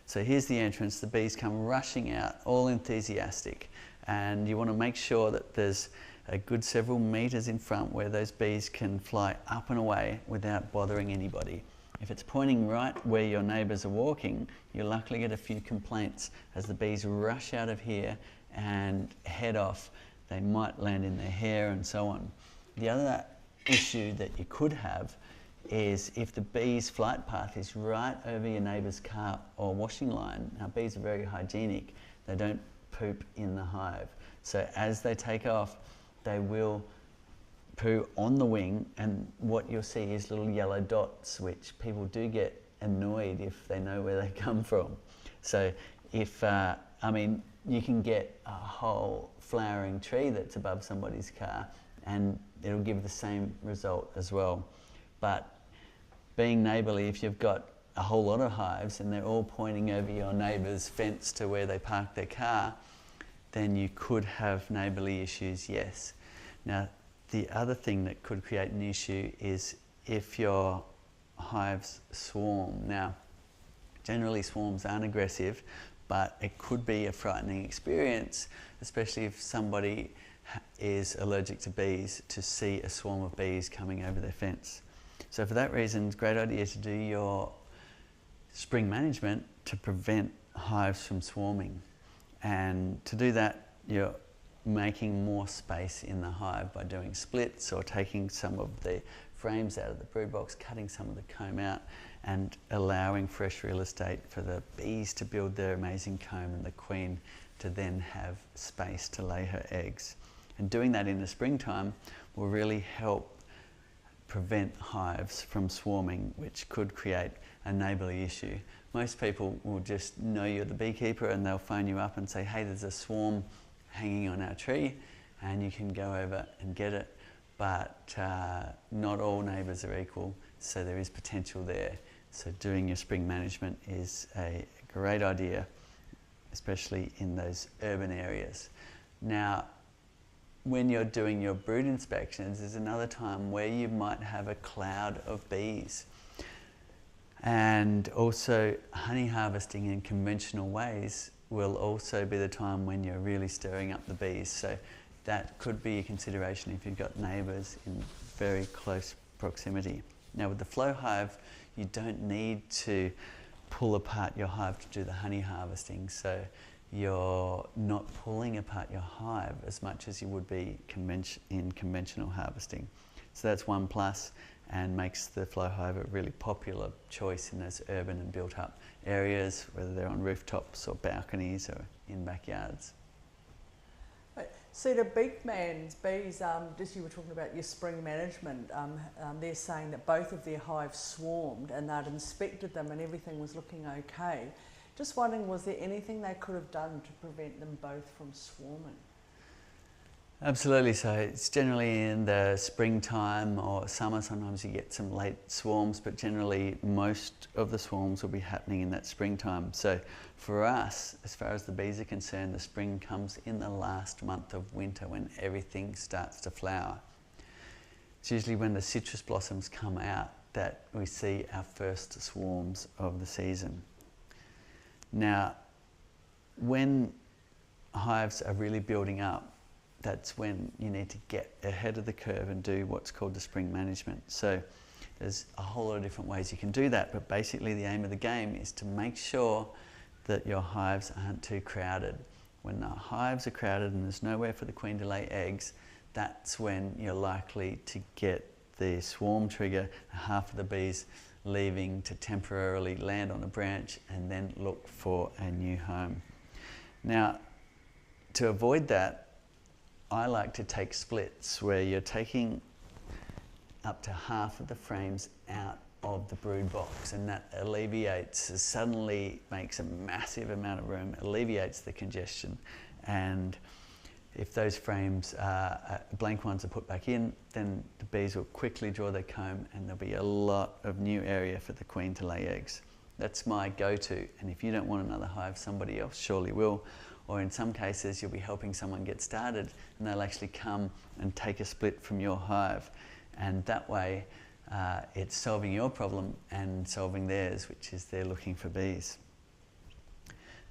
So here's the entrance, the bees come rushing out, all enthusiastic, and you want to make sure that there's a good several metres in front where those bees can fly up and away without bothering anybody. If it's pointing right where your neighbours are walking, you'll likely get a few complaints as the bees rush out of here and head off. They might land in their hair and so on. The other issue that you could have is if the bee's flight path is right over your neighbour's car or washing line. Now, bees are very hygienic. They don't poop in the hive. So as they take off, they will poo on the wing, and what you'll see is little yellow dots, which people do get annoyed if they know where they come from. So if, you can get a whole flowering tree that's above somebody's car and it'll give the same result as well. But being neighbourly, if you've got a whole lot of hives and they're all pointing over your neighbour's fence to where they park their car, then you could have neighbourly issues, yes. Now, the other thing that could create an issue is if your hives swarm. Now, generally swarms aren't aggressive, but it could be a frightening experience, especially if somebody is allergic to bees, to see a swarm of bees coming over their fence. So for that reason, it's a great idea to do your spring management to prevent hives from swarming. And to do that, you're making more space in the hive by doing splits or taking some of the frames out of the brood box, cutting some of the comb out, and allowing fresh real estate for the bees to build their amazing comb and the queen to then have space to lay her eggs. And doing that in the springtime will really help prevent hives from swarming, which could create a neighbourly issue. Most people will just know you're the beekeeper and they'll phone you up and say, hey, there's a swarm hanging on our tree, and you can go over and get it. But not all neighbours are equal, so there is potential there. So doing your spring management is a great idea, especially in those urban areas. Now, when you're doing your brood inspections, there's another time where you might have a cloud of bees. And also honey harvesting in conventional ways will also be the time when you're really stirring up the bees. So that could be a consideration if you've got neighbours in very close proximity. Now with the flow hive, you don't need to pull apart your hive to do the honey harvesting. So you're not pulling apart your hive as much as you would be in conventional harvesting. So that's one plus, and makes the flow hive a really popular choice in those urban and built up areas, whether they're on rooftops or balconies or in backyards. So the Beakman's bees, just you were talking about your spring management, they're saying that both of their hives swarmed and they'd inspected them and everything was looking okay. Just wondering, was there anything they could have done to prevent them both from swarming? Absolutely. So it's generally in the springtime or summer. Sometimes you get some late swarms, but generally most of the swarms will be happening in that springtime. So for us, as far as the bees are concerned, the spring comes in the last month of winter when everything starts to flower. It's usually when the citrus blossoms come out that we see our first swarms of the season. Now, when hives are really building up, that's when you need to get ahead of the curve and do what's called the spring management. So there's a whole lot of different ways you can do that, but basically the aim of the game is to make sure that your hives aren't too crowded. When the hives are crowded and there's nowhere for the queen to lay eggs, that's when you're likely to get the swarm trigger, half of the bees leaving to temporarily land on a branch and then look for a new home. Now, to avoid that, I like to take splits where you're taking up to half of the frames out of the brood box, and that alleviates, suddenly makes a massive amount of room, alleviates the congestion, and if those frames, blank ones are put back in, then the bees will quickly draw their comb and there'll be a lot of new area for the queen to lay eggs. That's my go-to, and if you don't want another hive, somebody else surely will. Or in some cases, you'll be helping someone get started and they'll actually come and take a split from your hive. And that way, it's solving your problem and solving theirs, which is they're looking for bees.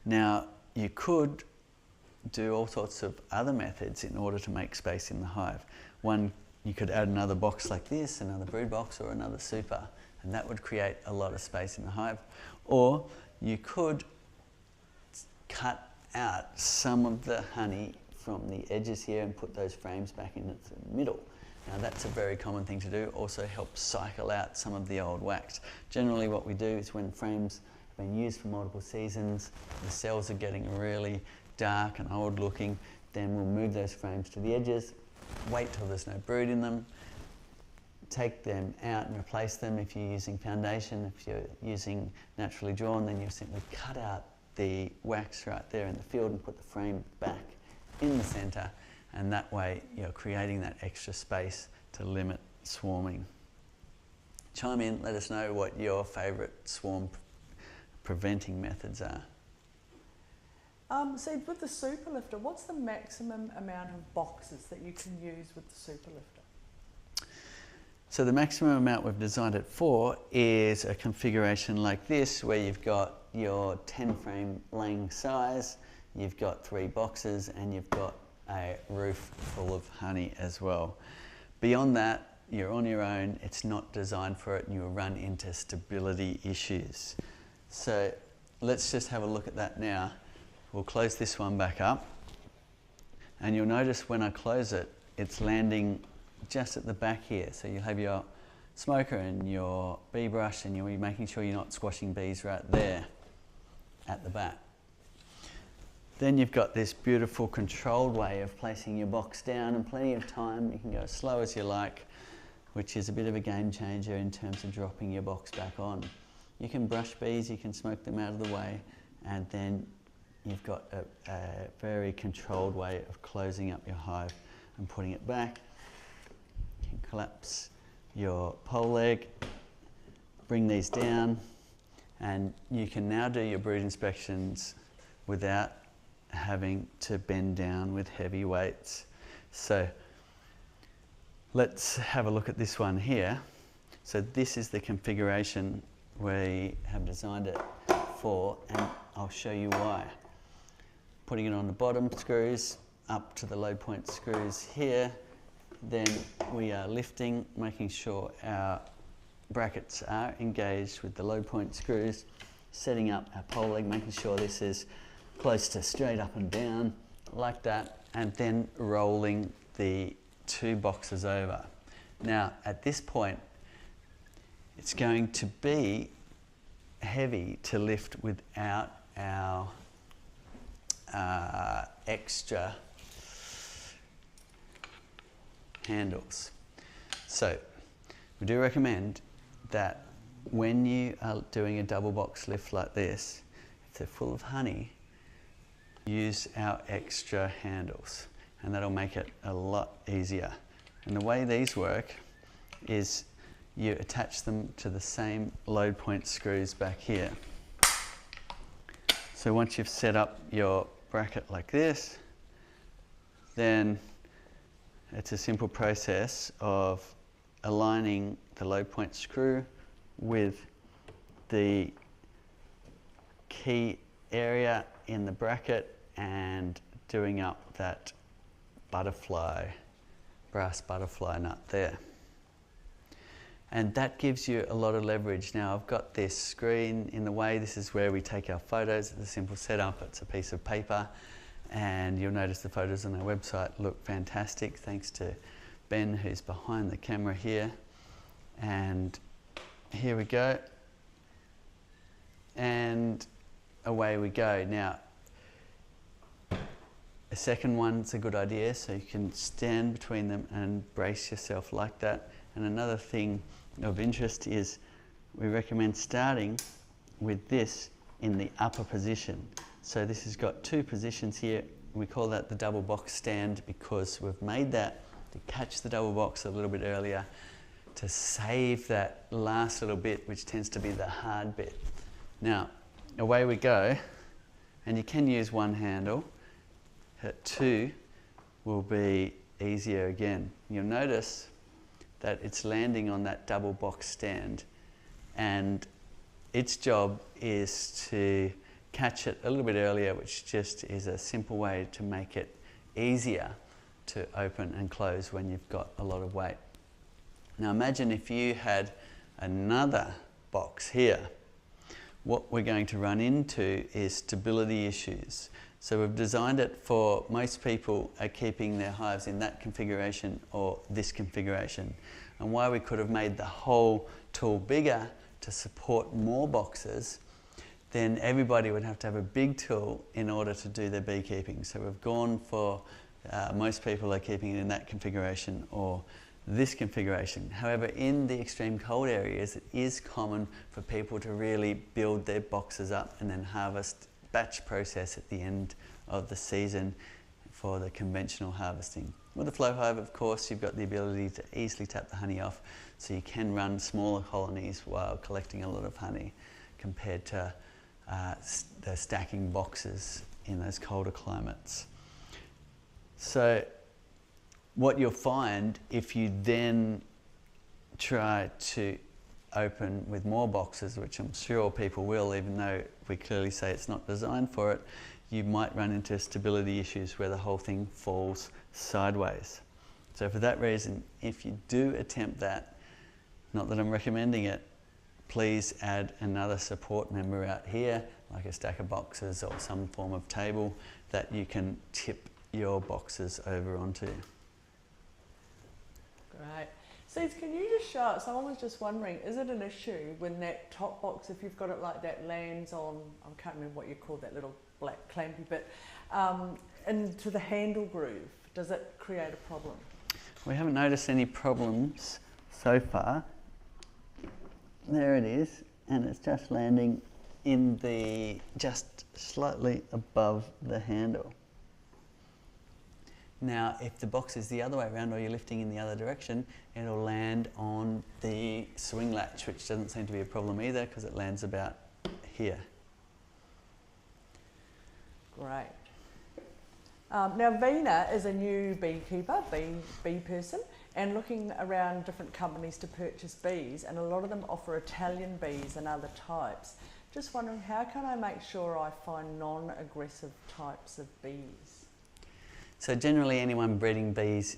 Now, you could do all sorts of other methods in order to make space in the hive. One, you could add another box like this, another brood box or another super, and that would create a lot of space in the hive. Or you could cut out some of the honey from the edges here and put those frames back in the middle. Now that's a very common thing to do, also helps cycle out some of the old wax. Generally what we do is when frames have been used for multiple seasons, the cells are getting really dark and old looking, then we'll move those frames to the edges, wait till there's no brood in them, take them out and replace them. If you're using foundation, if you're using naturally drawn, then you'll simply cut out the wax right there in the field and put the frame back in the centre, and that way you're creating that extra space to limit swarming. Chime in, let us know what your favourite swarm preventing methods are. So with the super lifter, what's the maximum amount of boxes that you can use with the super lifter? So the maximum amount we've designed it for is a configuration like this, where you've got your 10 frame laying size, you've got 3 boxes, and you've got a roof full of honey as well. Beyond that, you're on your own, it's not designed for it, and you'll run into stability issues. So let's just have a look at that now. We'll close this one back up, and you'll notice when I close it, it's landing just at the back here. So you'll have your smoker and your bee brush, and you'll be making sure you're not squashing bees right there at the back. Then you've got this beautiful controlled way of placing your box down, and plenty of time. You can go as slow as you like, which is a bit of a game changer in terms of dropping your box back on. You can brush bees, you can smoke them out of the way, and then you've got a very controlled way of closing up your hive and putting it back. You can collapse your pole leg, bring these down, and you can now do your brood inspections without having to bend down with heavy weights. So let's have a look at this one here. So this is the configuration we have designed it for, and I'll show you why. Putting it on the bottom screws up to the load point screws here, then we are lifting, making sure our brackets are engaged with the load point screws, setting up our pole leg, making sure this is close to straight up and down like that, and then rolling the 2 boxes over. Now at this point it's going to be heavy to lift without our extra handles. So we do recommend that when you are doing a double box lift like this, if they're full of honey, use our extra handles. and that'll make it a lot easier. And the way these work is you attach them to the same load point screws back here. So once you've set up your bracket like this, then it's a simple process of aligning the load point screw with the key area in the bracket and doing up that brass butterfly nut there. And that gives you a lot of leverage. Now I've got this screen in the way. This is where we take our photos. It's a simple setup. It's a piece of paper, and you'll notice the photos on our website look fantastic thanks to Ben, who's behind the camera here. And here we go. And away we go. Now, a second one's a good idea, so you can stand between them and brace yourself like that. And another thing of interest is we recommend starting with this in the upper position. So this has got two positions here. We call that the double box stand because we've made that to catch the double box a little bit earlier, to save that last little bit, which tends to be the hard bit. Now, away we go, and you can use one handle. Two will be easier again. You'll notice that it's landing on that double box stand, and its job is to catch it a little bit earlier, which just is a simple way to make it easier to open and close when you've got a lot of weight. Now imagine if you had another box here. What we're going to run into is stability issues. So we've designed it for most people are keeping their hives in that configuration or this configuration. And while we could have made the whole tool bigger to support more boxes, then everybody would have to have a big tool in order to do their beekeeping. So we've gone for most people are keeping it in that configuration or this configuration. However, in the extreme cold areas, it is common for people to really build their boxes up and then harvest batch process at the end of the season for the conventional harvesting. With the flow hive, of course, you've got the ability to easily tap the honey off, so you can run smaller colonies while collecting a lot of honey compared to the stacking boxes in those colder climates. So what you'll find if you then try to open with more boxes, which I'm sure people will, even though we clearly say it's not designed for it, you might run into stability issues where the whole thing falls sideways. So for that reason, if you do attempt that, not that I'm recommending it, please add another support member out here, like a stack of boxes or some form of table that you can tip your boxes over onto. Great. Cez, can you just show us, someone was just wondering, is it an issue when that top box, if you've got it like that, lands on, I can't remember what you call that little black clampy bit, into the handle groove? Does it create a problem? We haven't noticed any problems so far. There it is, and it's just landing in the, just slightly above the handle. Now, if the box is the other way around or you're lifting in the other direction, it'll land on the swing latch, which doesn't seem to be a problem either because it lands about here. Great. Now, Vina is a new beekeeper, bee person, and looking around different companies to purchase bees, and a lot of them offer Italian bees and other types. Just wondering, how can I make sure I find non-aggressive types of bees? So generally anyone breeding bees,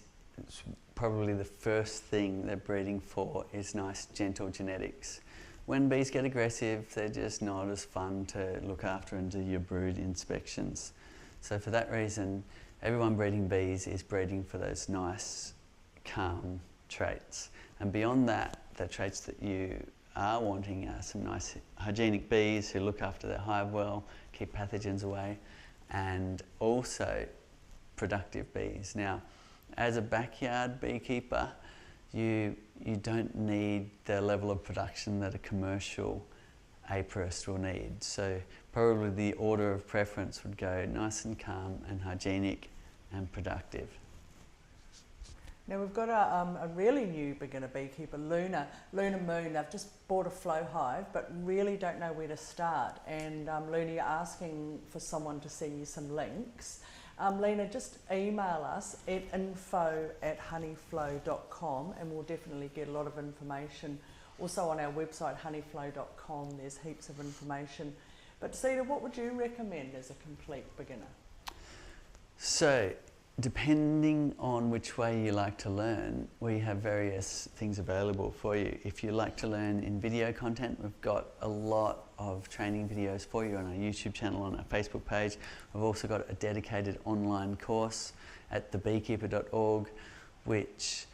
probably the first thing they're breeding for is nice gentle genetics. When bees get aggressive, they're just not as fun to look after and do your brood inspections. So for that reason, everyone breeding bees is breeding for those nice, calm traits. And beyond that, the traits that you are wanting are some nice hygienic bees who look after their hive well, keep pathogens away, and also productive bees. Now, as a backyard beekeeper, you don't need the level of production that a commercial apiarist will need. So probably the order of preference would go nice and calm and hygienic and productive. Now we've got a really new beginner beekeeper, Luna Moon. They've just bought a flow hive, but really don't know where to start. And Luna, you're asking for someone to send you some links. Lena, just email us at info@honeyflow.com and we'll definitely get a lot of information. Also on our website, honeyflow.com, there's heaps of information. But Cedar, what would you recommend as a complete beginner? So, depending on which way you like to learn, we have various things available for you. If you like to learn in video content, we've got a lot of training videos for you on our YouTube channel, on our Facebook page. We've also got a dedicated online course at thebeekeeper.org, which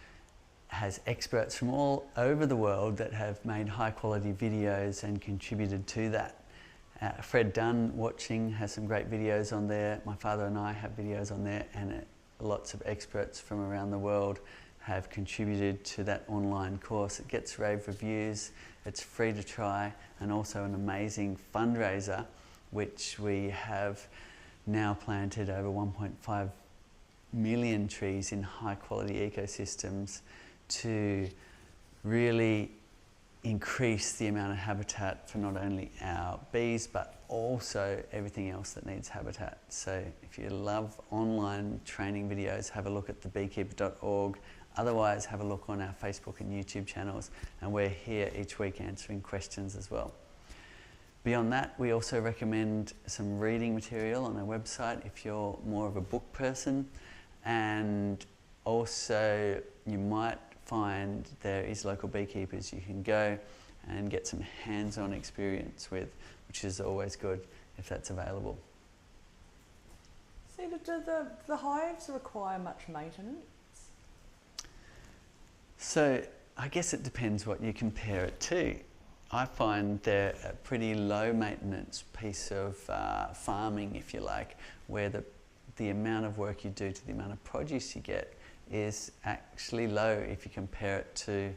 has experts from all over the world that have made high quality videos and contributed to that. Fred Dunn watching has some great videos on there. My father and I have videos on there, and lots of experts from around the world have contributed to that online course. It gets rave reviews, it's free to try, and also an amazing fundraiser, which we have now planted over 1.5 million trees in high quality ecosystems to really increase the amount of habitat for not only our bees but also everything else that needs habitat. So if you love online training videos, have a look at thebeekeeper.org. Otherwise, have a look on our Facebook and YouTube channels, and we're here each week answering questions as well. Beyond that, we also recommend some reading material on our website if you're more of a book person, and also you might find there is local beekeepers you can go and get some hands-on experience with, which is always good if that's available. See, do the hives require much maintenance? So I guess it depends what you compare it to. I find they're a pretty low maintenance piece of farming, if you like, where the amount of work you do to the amount of produce you get is actually low if you compare it to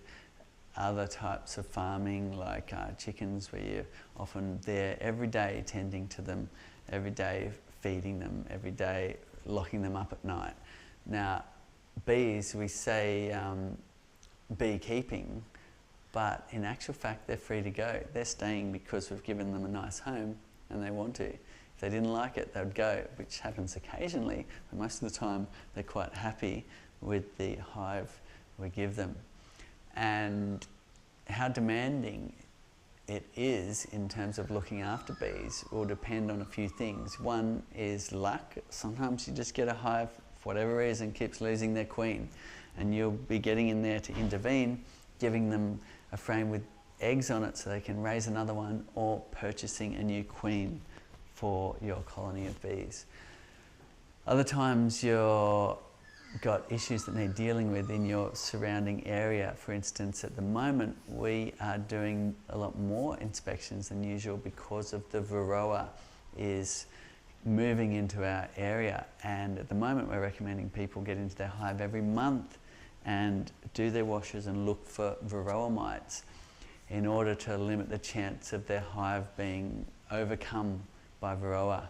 other types of farming like chickens, where you're often there every day tending to them, every day feeding them, every day locking them up at night. Now bees, we say beekeeping, but in actual fact they're free to go. They're staying because we've given them a nice home and they want to. If they didn't like it, they'd go, which happens occasionally, but most of the time they're quite happy with the hive we give them. And how demanding it is in terms of looking after bees will depend on a few things. One is luck. Sometimes you just get a hive, for whatever reason, keeps losing their queen, and you'll be getting in there to intervene, giving them a frame with eggs on it so they can raise another one, or purchasing a new queen for your colony of bees. Other times you're got issues that need dealing with in your surrounding area. For instance, at the moment we are doing a lot more inspections than usual because of the varroa is moving into our area, and at the moment we're recommending people get into their hive every month and do their washes and look for varroa mites in order to limit the chance of their hive being overcome by varroa.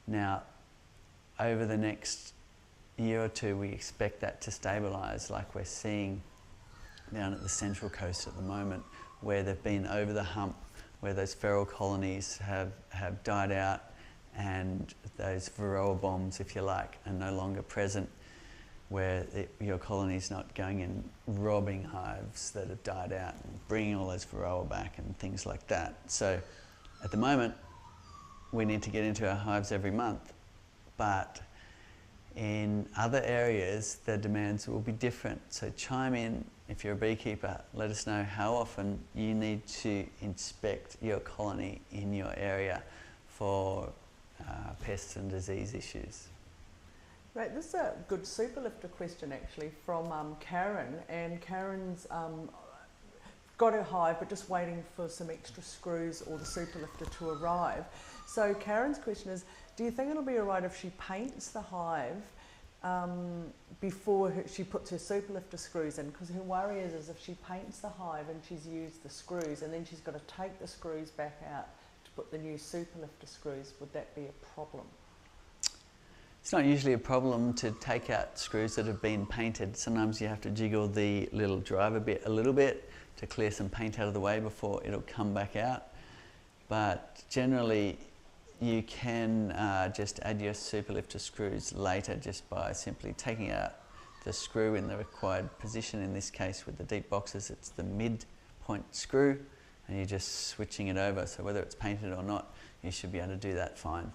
Now, over the next year or two, we expect that to stabilise, like we're seeing down at the Central Coast at the moment, where they've been over the hump, where those feral colonies have died out and those varroa bombs, if you like, are no longer present, where your colony's not going and robbing hives that have died out and bringing all those varroa back and things like that. So at the moment, we need to get into our hives every month, but in other areas, the demands will be different. So chime in if you're a beekeeper. Let us know how often you need to inspect your colony in your area for pests and disease issues. Right, this is a good super lifter question actually from Karen, and Karen's got her hive but just waiting for some extra screws or the super lifter to arrive. So Karen's question is, do you think it'll be alright if she paints the hive before she puts her super lifter screws in? Because her worry is if she paints the hive and she's used the screws and then she's got to take the screws back out to put the new super lifter screws, would that be a problem? It's not usually a problem to take out screws that have been painted. Sometimes you have to jiggle the little driver bit a little bit to clear some paint out of the way before it'll come back out. But generally you can just add your superlifter screws later just by simply taking out the screw in the required position. In this case with the deep boxes, it's the mid-point screw, and you're just switching it over. So whether it's painted or not, you should be able to do that fine.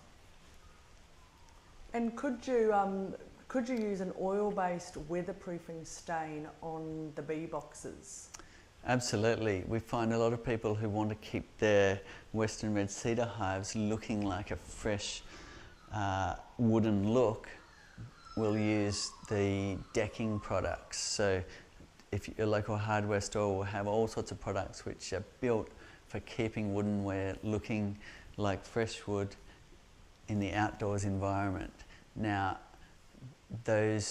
And could you use an oil-based weatherproofing stain on the bee boxes? Absolutely. We find a lot of people who want to keep their Western red cedar hives looking like a fresh wooden look will use the decking products. So if your local hardware store will have all sorts of products which are built for keeping woodenware looking like fresh wood in the outdoors environment. Now, the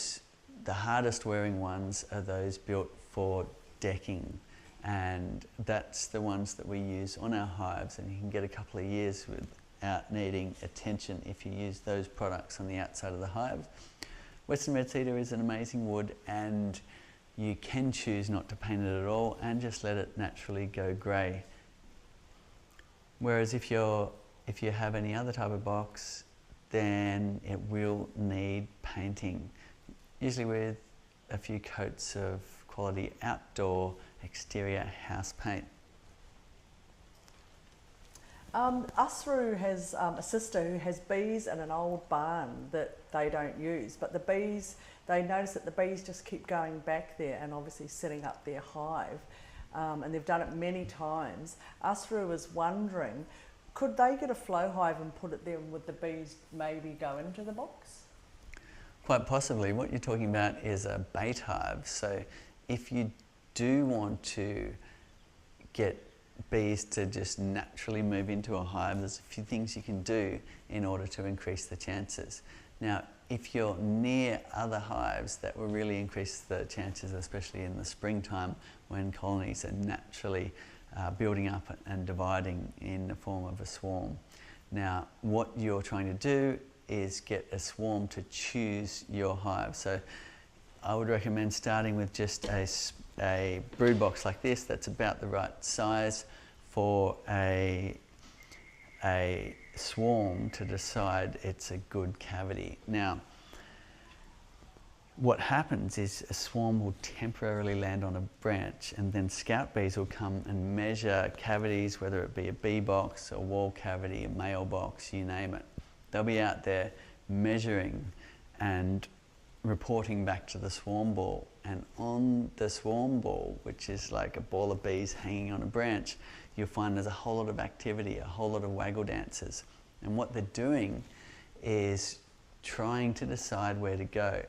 hardest wearing ones are those built for decking, and that's the ones that we use on our hives, and you can get a couple of years without needing attention if you use those products on the outside of the hive. Western red cedar is an amazing wood, and you can choose not to paint it at all and just let it naturally go grey. Whereas if you have any other type of box, then it will need painting, usually with a few coats of quality outdoor exterior house paint. Usru has a sister who has bees in an old barn that they don't use, but the bees, they notice that the bees just keep going back there and obviously setting up their hive, and they've done it many times. Usru was wondering, could they get a flow hive and put it there, and would the bees maybe go into the box? Quite possibly. What you're talking about is a bait hive. So if you do want to get bees to just naturally move into a hive, there's a few things you can do in order to increase the chances. Now, if you're near other hives, that will really increase the chances, especially in the springtime when colonies are naturally building up and dividing in the form of a swarm. Now, what you're trying to do is get a swarm to choose your hive. So I would recommend starting with just a brood box like this that's about the right size for a swarm to decide it's a good cavity. Now, what happens is a swarm will temporarily land on a branch, and then scout bees will come and measure cavities, whether it be a bee box, a wall cavity, a mailbox, you name it. They'll be out there measuring and reporting back to the swarm ball. And on the swarm ball, which is like a ball of bees hanging on a branch, you'll find there's a whole lot of activity, a whole lot of waggle dances. And what they're doing is trying to decide where to go.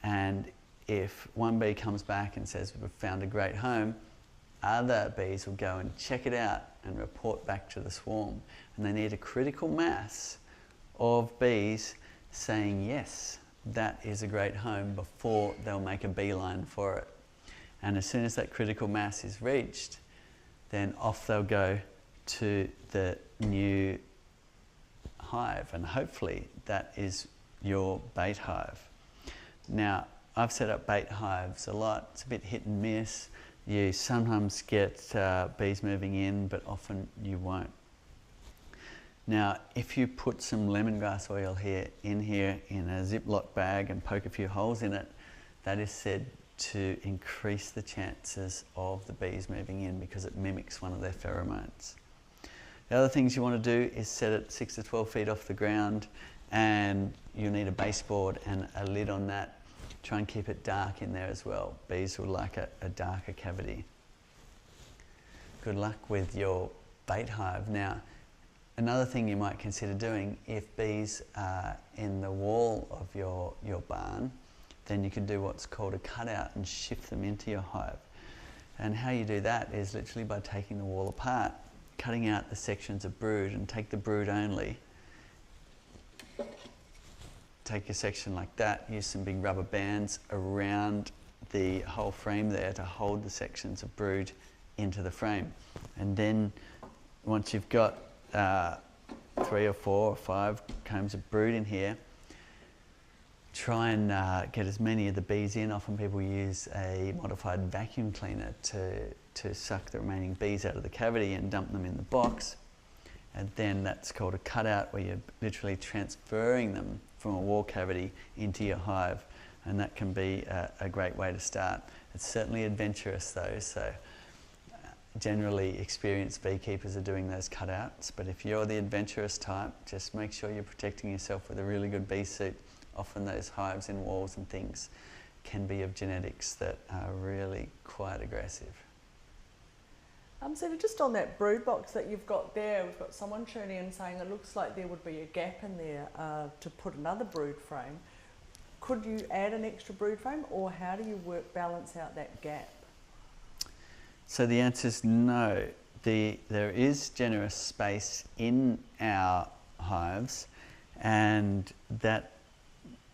And if one bee comes back and says, we've found a great home, other bees will go and check it out and report back to the swarm. And they need a critical mass of bees saying, yes, that is a great home, before they'll make a beeline for it. And as soon as that critical mass is reached, then off they'll go to the new hive, and hopefully that is your bait hive. Now, I've set up bait hives a lot. It's a bit hit and miss. You sometimes get bees moving in, but often you won't. Now, if you put some lemongrass oil in here in a Ziploc bag and poke a few holes in it, that is said to increase the chances of the bees moving in, because it mimics one of their pheromones. The other things you want to do is set it 6 to 12 feet off the ground, and you need a baseboard and a lid on that. Try and keep it dark in there as well. Bees will like a darker cavity. Good luck with your bait hive. Now, another thing you might consider doing, if bees are in the wall of your barn, then you can do what's called a cutout and shift them into your hive. And how you do that is literally by taking the wall apart, cutting out the sections of brood, and take the brood only. Take a section like that, use some big rubber bands around the whole frame there to hold the sections of brood into the frame. And then once you've got 3 or 4 or 5 combs of brood in here, try and get as many of the bees in. Often people use a modified vacuum cleaner to suck the remaining bees out of the cavity and dump them in the box. And then that's called a cutout, where you're literally transferring them from a wall cavity into your hive. And that can be a great way to start. It's certainly adventurous though, so generally experienced beekeepers are doing those cutouts. But if you're the adventurous type, just make sure you're protecting yourself with a really good bee suit. Often those hives in walls and things can be of genetics that are really quite aggressive. So just on that brood box that you've got there, we've got someone tuning in saying it looks like there would be a gap in there to put another brood frame. Could you add an extra brood frame, or how do you balance out that gap? So the answer is no. There is generous space in our hives, and that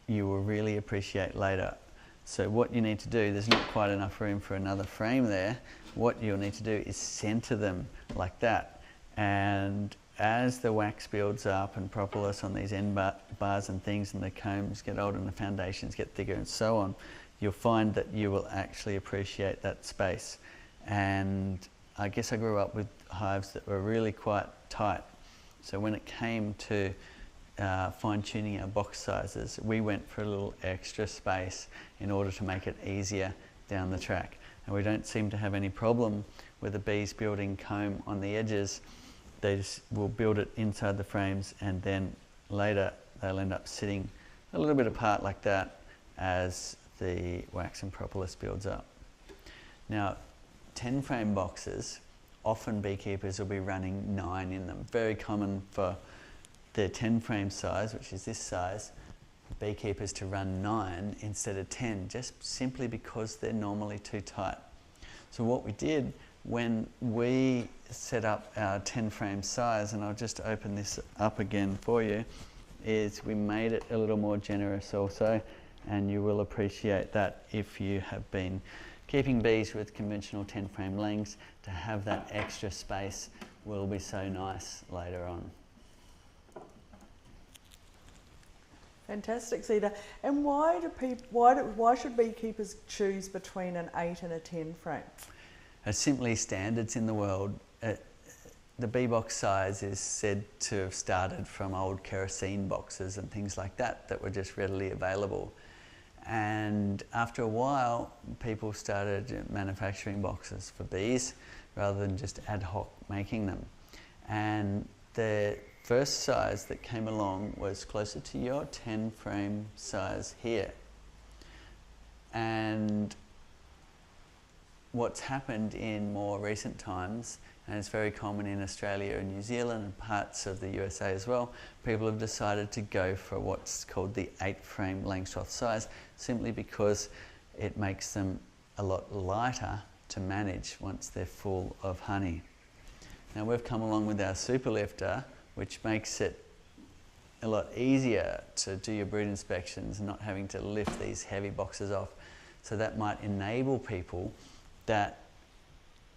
you will really appreciate later. So what you need to do, there's not quite enough room for another frame there. What you'll need to do is center them like that. And as the wax builds up and propolis on these end bars and things, and the combs get older and the foundations get thicker and so on, you'll find that you will actually appreciate that space. And I guess I grew up with hives that were really quite tight. So when it came to fine-tuning our box sizes, we went for a little extra space in order to make it easier down the track. And we don't seem to have any problem with the bees building comb on the edges. They just will build it inside the frames, and then later they'll end up sitting a little bit apart like that as the wax and propolis builds up. Now, 10 frame boxes, often beekeepers will be running 9 in them. Very common for their 10 frame size, which is this size, beekeepers to run 9 instead of 10, just simply because they're normally too tight. So what we did when we set up our 10 frame size, and I'll just open this up again for you, is we made it a little more generous also, and you will appreciate that if you have been keeping bees with conventional 10 frame lengths. To have that extra space will be so nice later on. Fantastic, Cedar. And why should beekeepers choose between an 8 and a 10 frame? Simply standards in the world. The bee box size is said to have started from old kerosene boxes and things like that were just readily available. And after a while, people started manufacturing boxes for bees rather than just ad hoc making them. And the first size that came along was closer to your 10 frame size here. And what's happened in more recent times, and it's very common in Australia and New Zealand and parts of the USA as well, people have decided to go for what's called the 8 frame Langstroth size, simply because it makes them a lot lighter to manage once they're full of honey. Now we've come along with our super lifter, which makes it a lot easier to do your brood inspections and not having to lift these heavy boxes off. So that might enable people that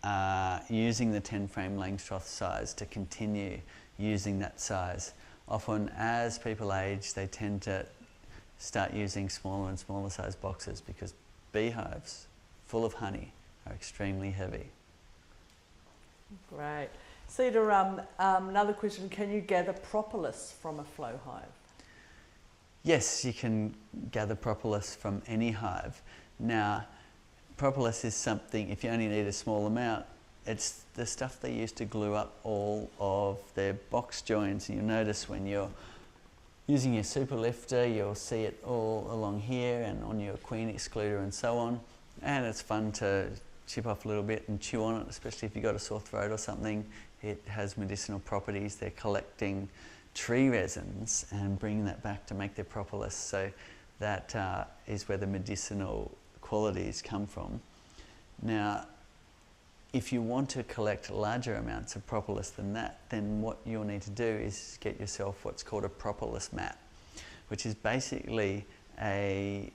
are using the 10 frame Langstroth size to continue using that size. Often as people age, they tend to start using smaller and smaller size boxes because beehives full of honey are extremely heavy. Great. Cedar, another question, can you gather propolis from a flow hive? Yes, you can gather propolis from any hive. Now, propolis is something, if you only need a small amount, it's the stuff they use to glue up all of their box joints. And you'll notice when you're using your super lifter, you'll see it all along here and on your queen excluder and so on. And it's fun to chip off a little bit and chew on it, especially if you've got a sore throat or something. It has medicinal properties. They're collecting tree resins and bringing that back to make their propolis. So that is where the medicinal qualities come from. Now, if you want to collect larger amounts of propolis than that, then what you'll need to do is get yourself what's called a propolis mat, which is basically a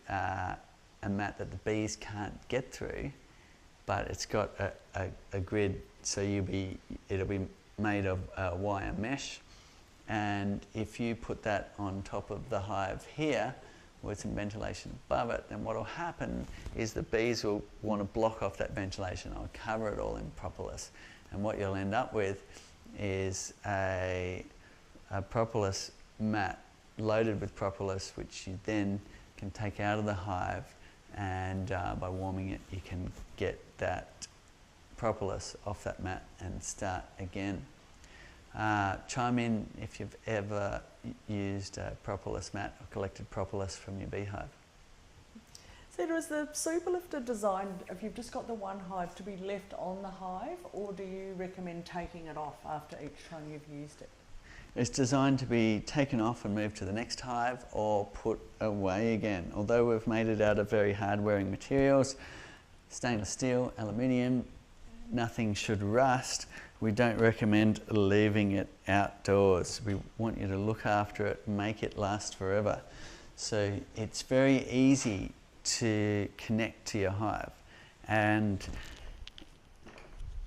mat that the bees can't get through, but it's got a grid, so it'll be made of wire mesh, and if you put that on top of the hive here, with some ventilation above it, then what will happen is the bees will want to block off that ventilation. I'll cover it all in propolis. And what you'll end up with is a propolis mat loaded with propolis, which you then can take out of the hive, and by warming it you can get that propolis off that mat and start again. Chime in if you've ever used a propolis mat or collected propolis from your beehive. Cedar, is the super lifter designed, if you've just got the one hive, to be left on the hive, or do you recommend taking it off after each time you've used it? It's designed to be taken off and moved to the next hive or put away again. Although we've made it out of very hard-wearing materials, stainless steel, aluminium, nothing should rust. We don't recommend leaving it outdoors. We want you to look after it, make it last forever. So it's very easy to connect to your hive, and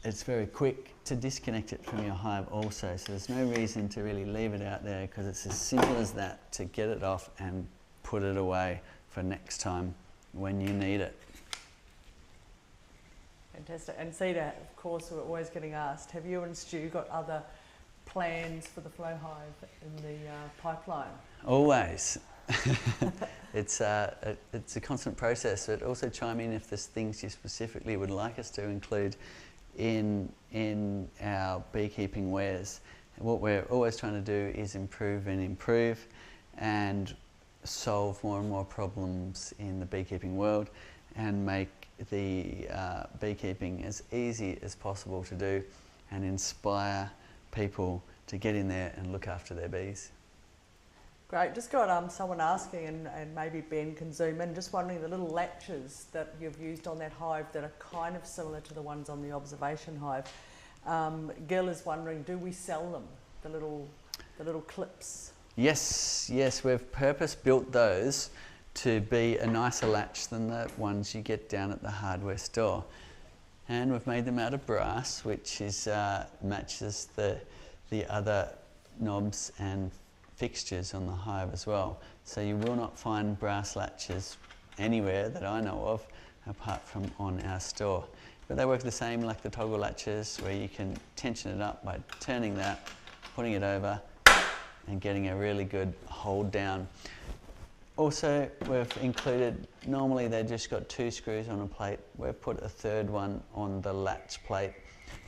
it's very quick to disconnect it from your hive also. So there's no reason to really leave it out there, because it's as simple as that to get it off and put it away for next time when you need it. Fantastic. And Cedar, of course, we're always getting asked, have you and Stu got other plans for the flow hive in the pipeline? Always. It's a constant process, but also chime in if there's things you specifically would like us to include in our beekeeping wares. What we're always trying to do is improve and solve more and more problems in the beekeeping world, and make the beekeeping as easy as possible to do, and inspire people to get in there and look after their bees. Great. Just got someone asking, and maybe Ben can zoom in, just wondering the little latches that you've used on that hive that are kind of similar to the ones on the observation hive. Gil is wondering, do we sell them, the little clips? Yes, we've purpose built those to be a nicer latch than the ones you get down at the hardware store. And we've made them out of brass, which is matches the other knobs and fixtures on the hive as well. So you will not find brass latches anywhere that I know of, apart from on our store. But they work the same like the toggle latches, where you can tension it up by turning that, putting it over, and getting a really good hold down. Also, we've included, normally they've just got 2 screws on a plate. We've put a third one on the latch plate,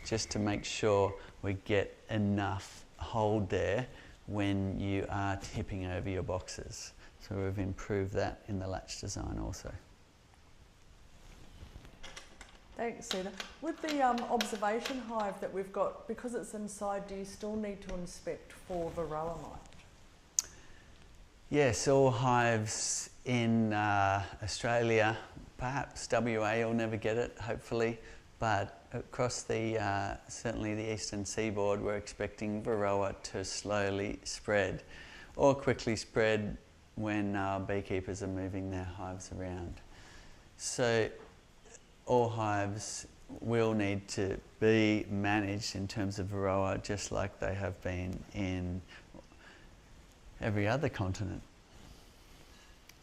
just to make sure we get enough hold there when you are tipping over your boxes. So we've improved that in the latch design also. Thanks, Cedar. With the observation hive that we've got, because it's inside, do you still need to inspect for varroa mite? Yes, all hives in Australia, perhaps WA will never get it, hopefully, but across the certainly the eastern seaboard, we're expecting varroa to slowly spread, or quickly spread when beekeepers are moving their hives around. So all hives will need to be managed in terms of varroa, just like they have been in every other continent.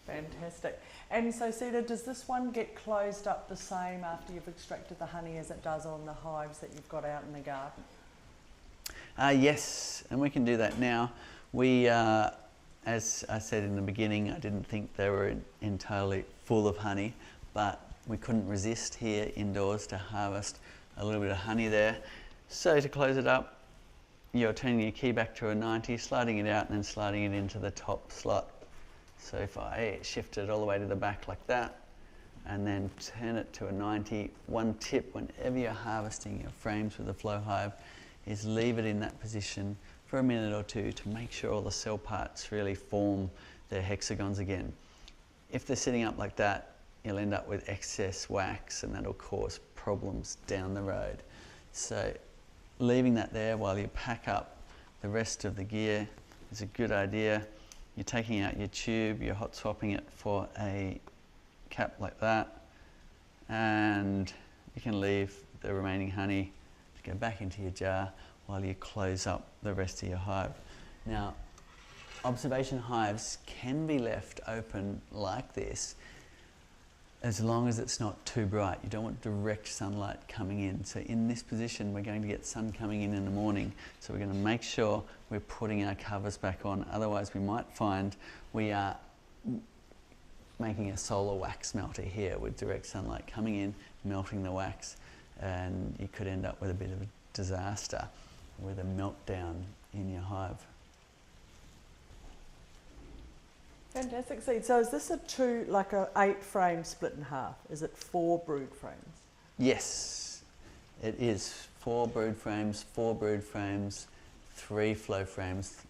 Fantastic. And so, Cedar, does this one get closed up the same after you've extracted the honey as it does on the hives that you've got out in the garden? Yes, and we can do that now. We, as I said in the beginning, I didn't think they were entirely full of honey, but we couldn't resist here indoors to harvest a little bit of honey there. So to close it up, you're turning your key back to a 90, sliding it out, and then sliding it into the top slot. So if I shift it all the way to the back like that, and then turn it to a 90, one tip whenever you're harvesting your frames with a flow hive is leave it in that position for a minute or two to make sure all the cell parts really form their hexagons again. If they're sitting up like that, you'll end up with excess wax, and that'll cause problems down the road. So leaving that there while you pack up the rest of the gear is a good idea. You're taking out your tube, you're hot swapping it for a cap like that, and you can leave the remaining honey to go back into your jar while you close up the rest of your hive. Now, observation hives can be left open like this as long as it's not too bright. You don't want direct sunlight coming in. So in this position, we're going to get sun coming in the morning. So we're going to make sure we're putting our covers back on. Otherwise, we might find we are making a solar wax melter here with direct sunlight coming in, melting the wax, and you could end up with a bit of a disaster with a meltdown in your hive. Fantastic, Seed. So is this like a 8 frame split in half? Is it 4 brood frames? Yes, it is 4 brood frames, 3 flow frames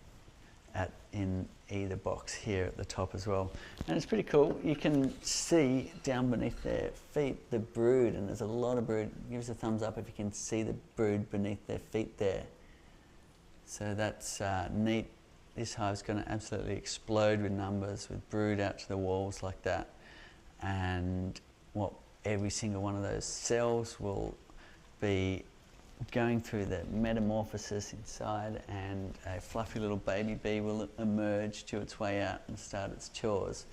in either box here at the top as well. And it's pretty cool. You can see down beneath their feet the brood, and there's a lot of brood. Give us a thumbs up if you can see the brood beneath their feet there. So that's neat. This hive's going to absolutely explode with numbers, with brood out to the walls like that. And every single one of those cells will be going through the metamorphosis inside, and a fluffy little baby bee will emerge to its way out and start its chores.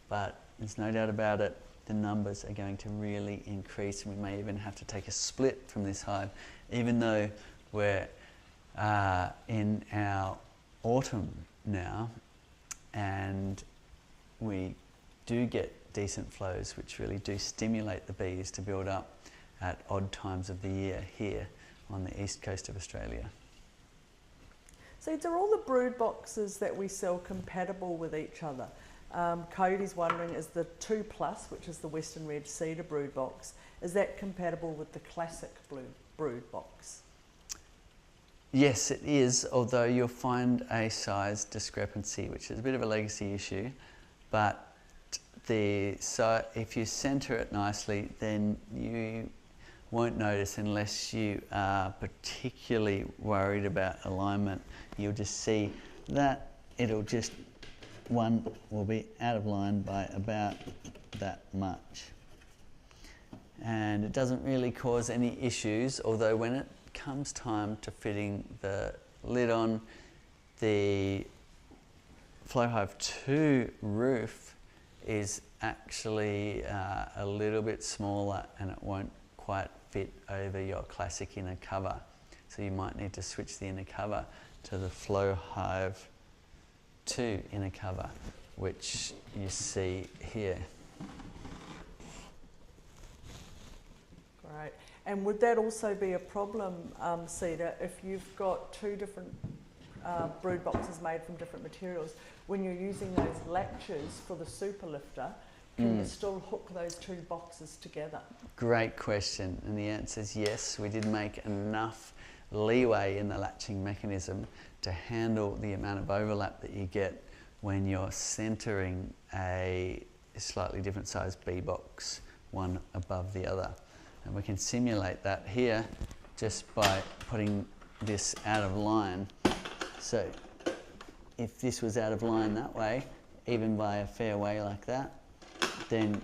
But there's no doubt about it, the numbers are going to really increase, and we may even have to take a split from this hive, even though we're in our autumn now, and we do get decent flows which really do stimulate the bees to build up at odd times of the year here on the east coast of Australia. So are all the brood boxes that we sell compatible with each other? Cody's wondering, is the 2 Plus, which is the Western Red Cedar brood box, is that compatible with the classic brood box? Yes, it is, although you'll find a size discrepancy, which is a bit of a legacy issue, but if you centre it nicely, then you won't notice unless you are particularly worried about alignment. You'll just see that one will be out of line by about that much. And it doesn't really cause any issues, although when it comes time to fitting the lid on, the Flowhive 2 roof is actually a little bit smaller, and it won't quite fit over your classic inner cover. So you might need to switch the inner cover to the Flowhive 2 inner cover, which you see here. Great. And would that also be a problem, Cedar, if you've got 2 different brood boxes made from different materials? When you're using those latches for the super lifter, can you still hook those 2 boxes together? Great question, and the answer is yes. We did make enough leeway in the latching mechanism to handle the amount of overlap that you get when you're centering a slightly different size bee box, one above the other. And we can simulate that here just by putting this out of line. So if this was out of line that way, even by a fair way like that, then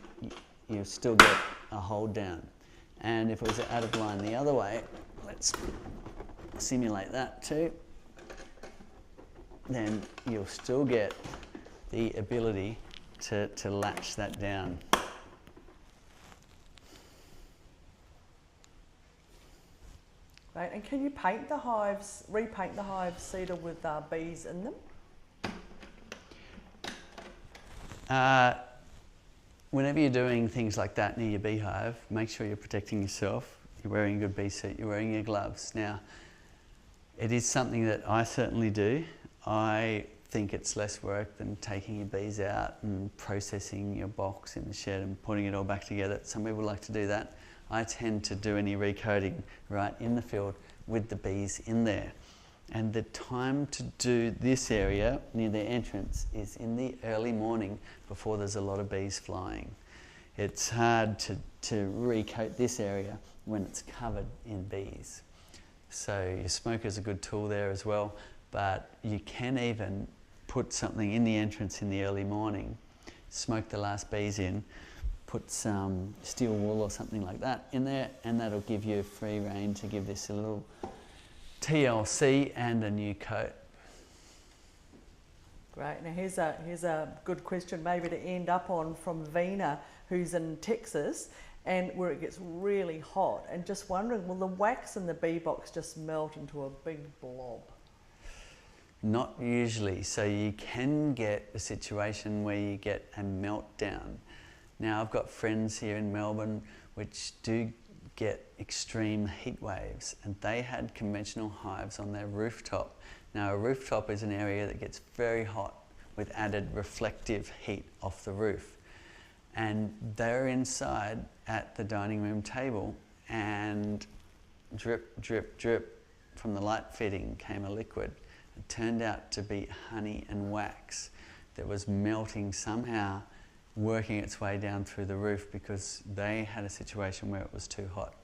you still get a hold down. And if it was out of line the other way, let's simulate that too, then you'll still get the ability to latch that down. Right, and can you paint the hives, repaint the hives, Cedar, with bees in them? Whenever you're doing things like that near your beehive, make sure you're protecting yourself. You're wearing a good bee suit, you're wearing your gloves. Now, it is something that I certainly do. I think it's less work than taking your bees out and processing your box in the shed and putting it all back together. Some people like to do that. I tend to do any recoating right in the field with the bees in there. And the time to do this area near the entrance is in the early morning before there's a lot of bees flying. It's hard to recoat this area when it's covered in bees. So your smoker's a good tool there as well, but you can even put something in the entrance in the early morning, smoke the last bees in, put some steel wool or something like that in there, and that'll give you free rein to give this a little TLC and a new coat. Great. Now here's a good question maybe to end up on from Vina, who's in Texas, and where it gets really hot, and just wondering, will the wax in the bee box just melt into a big blob? Not usually. So you can get a situation where you get a meltdown. Now I've got friends here in Melbourne which do get extreme heat waves, and they had conventional hives on their rooftop. Now a rooftop is an area that gets very hot with added reflective heat off the roof. And they're inside at the dining room table, and drip, drip, drip from the light fitting came a liquid. It turned out to be honey and wax that was melting somehow, working its way down through the roof because they had a situation where it was too hot.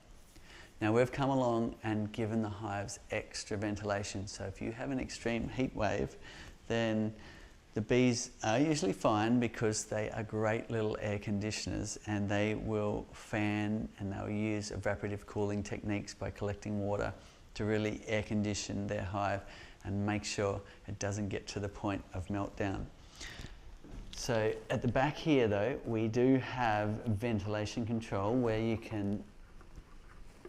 Now we've come along and given the hives extra ventilation. So if you have an extreme heat wave, then the bees are usually fine because they are great little air conditioners, and they will fan and they'll use evaporative cooling techniques by collecting water to really air condition their hive and make sure it doesn't get to the point of meltdown. So at the back here though, we do have ventilation control where you can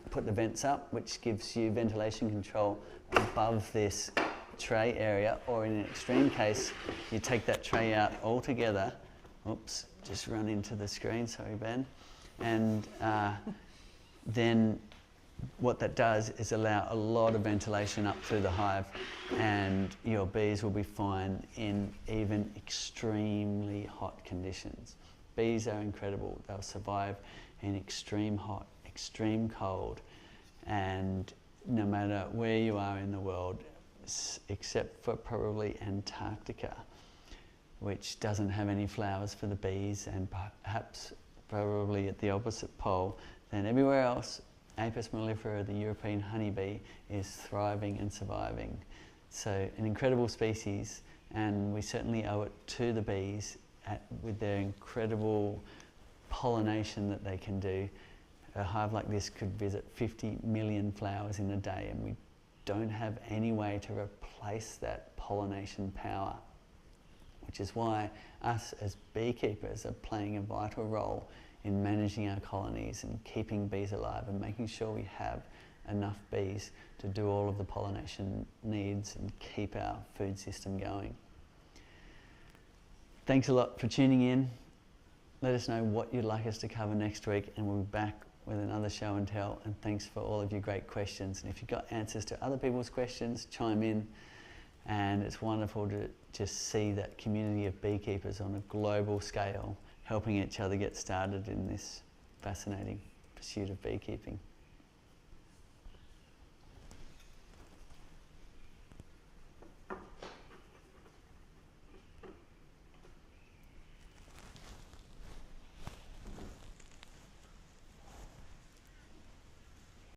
put the vents up, which gives you ventilation control above this tray area, or in an extreme case, you take that tray out altogether. Oops, just run into the screen, sorry Ben. And then what that does is allow a lot of ventilation up through the hive, and your bees will be fine in even extremely hot conditions. Bees are incredible. They'll survive in extreme hot, extreme cold, and no matter where you are in the world, except for probably Antarctica, which doesn't have any flowers for the bees, and perhaps probably at the opposite pole, then everywhere else, Apis mellifera, the European honeybee, is thriving and surviving. So an incredible species, and we certainly owe it to the bees with their incredible pollination that they can do. A hive like this could visit 50 million flowers in a day, and we don't have any way to replace that pollination power, which is why us as beekeepers are playing a vital role in managing our colonies and keeping bees alive and making sure we have enough bees to do all of the pollination needs and keep our food system going. Thanks a lot for tuning in. Let us know what you'd like us to cover next week, and we'll be back with another show and tell. And thanks for all of your great questions. And if you've got answers to other people's questions, chime in. And it's wonderful to just see that community of beekeepers on a global scale helping each other get started in this fascinating pursuit of beekeeping.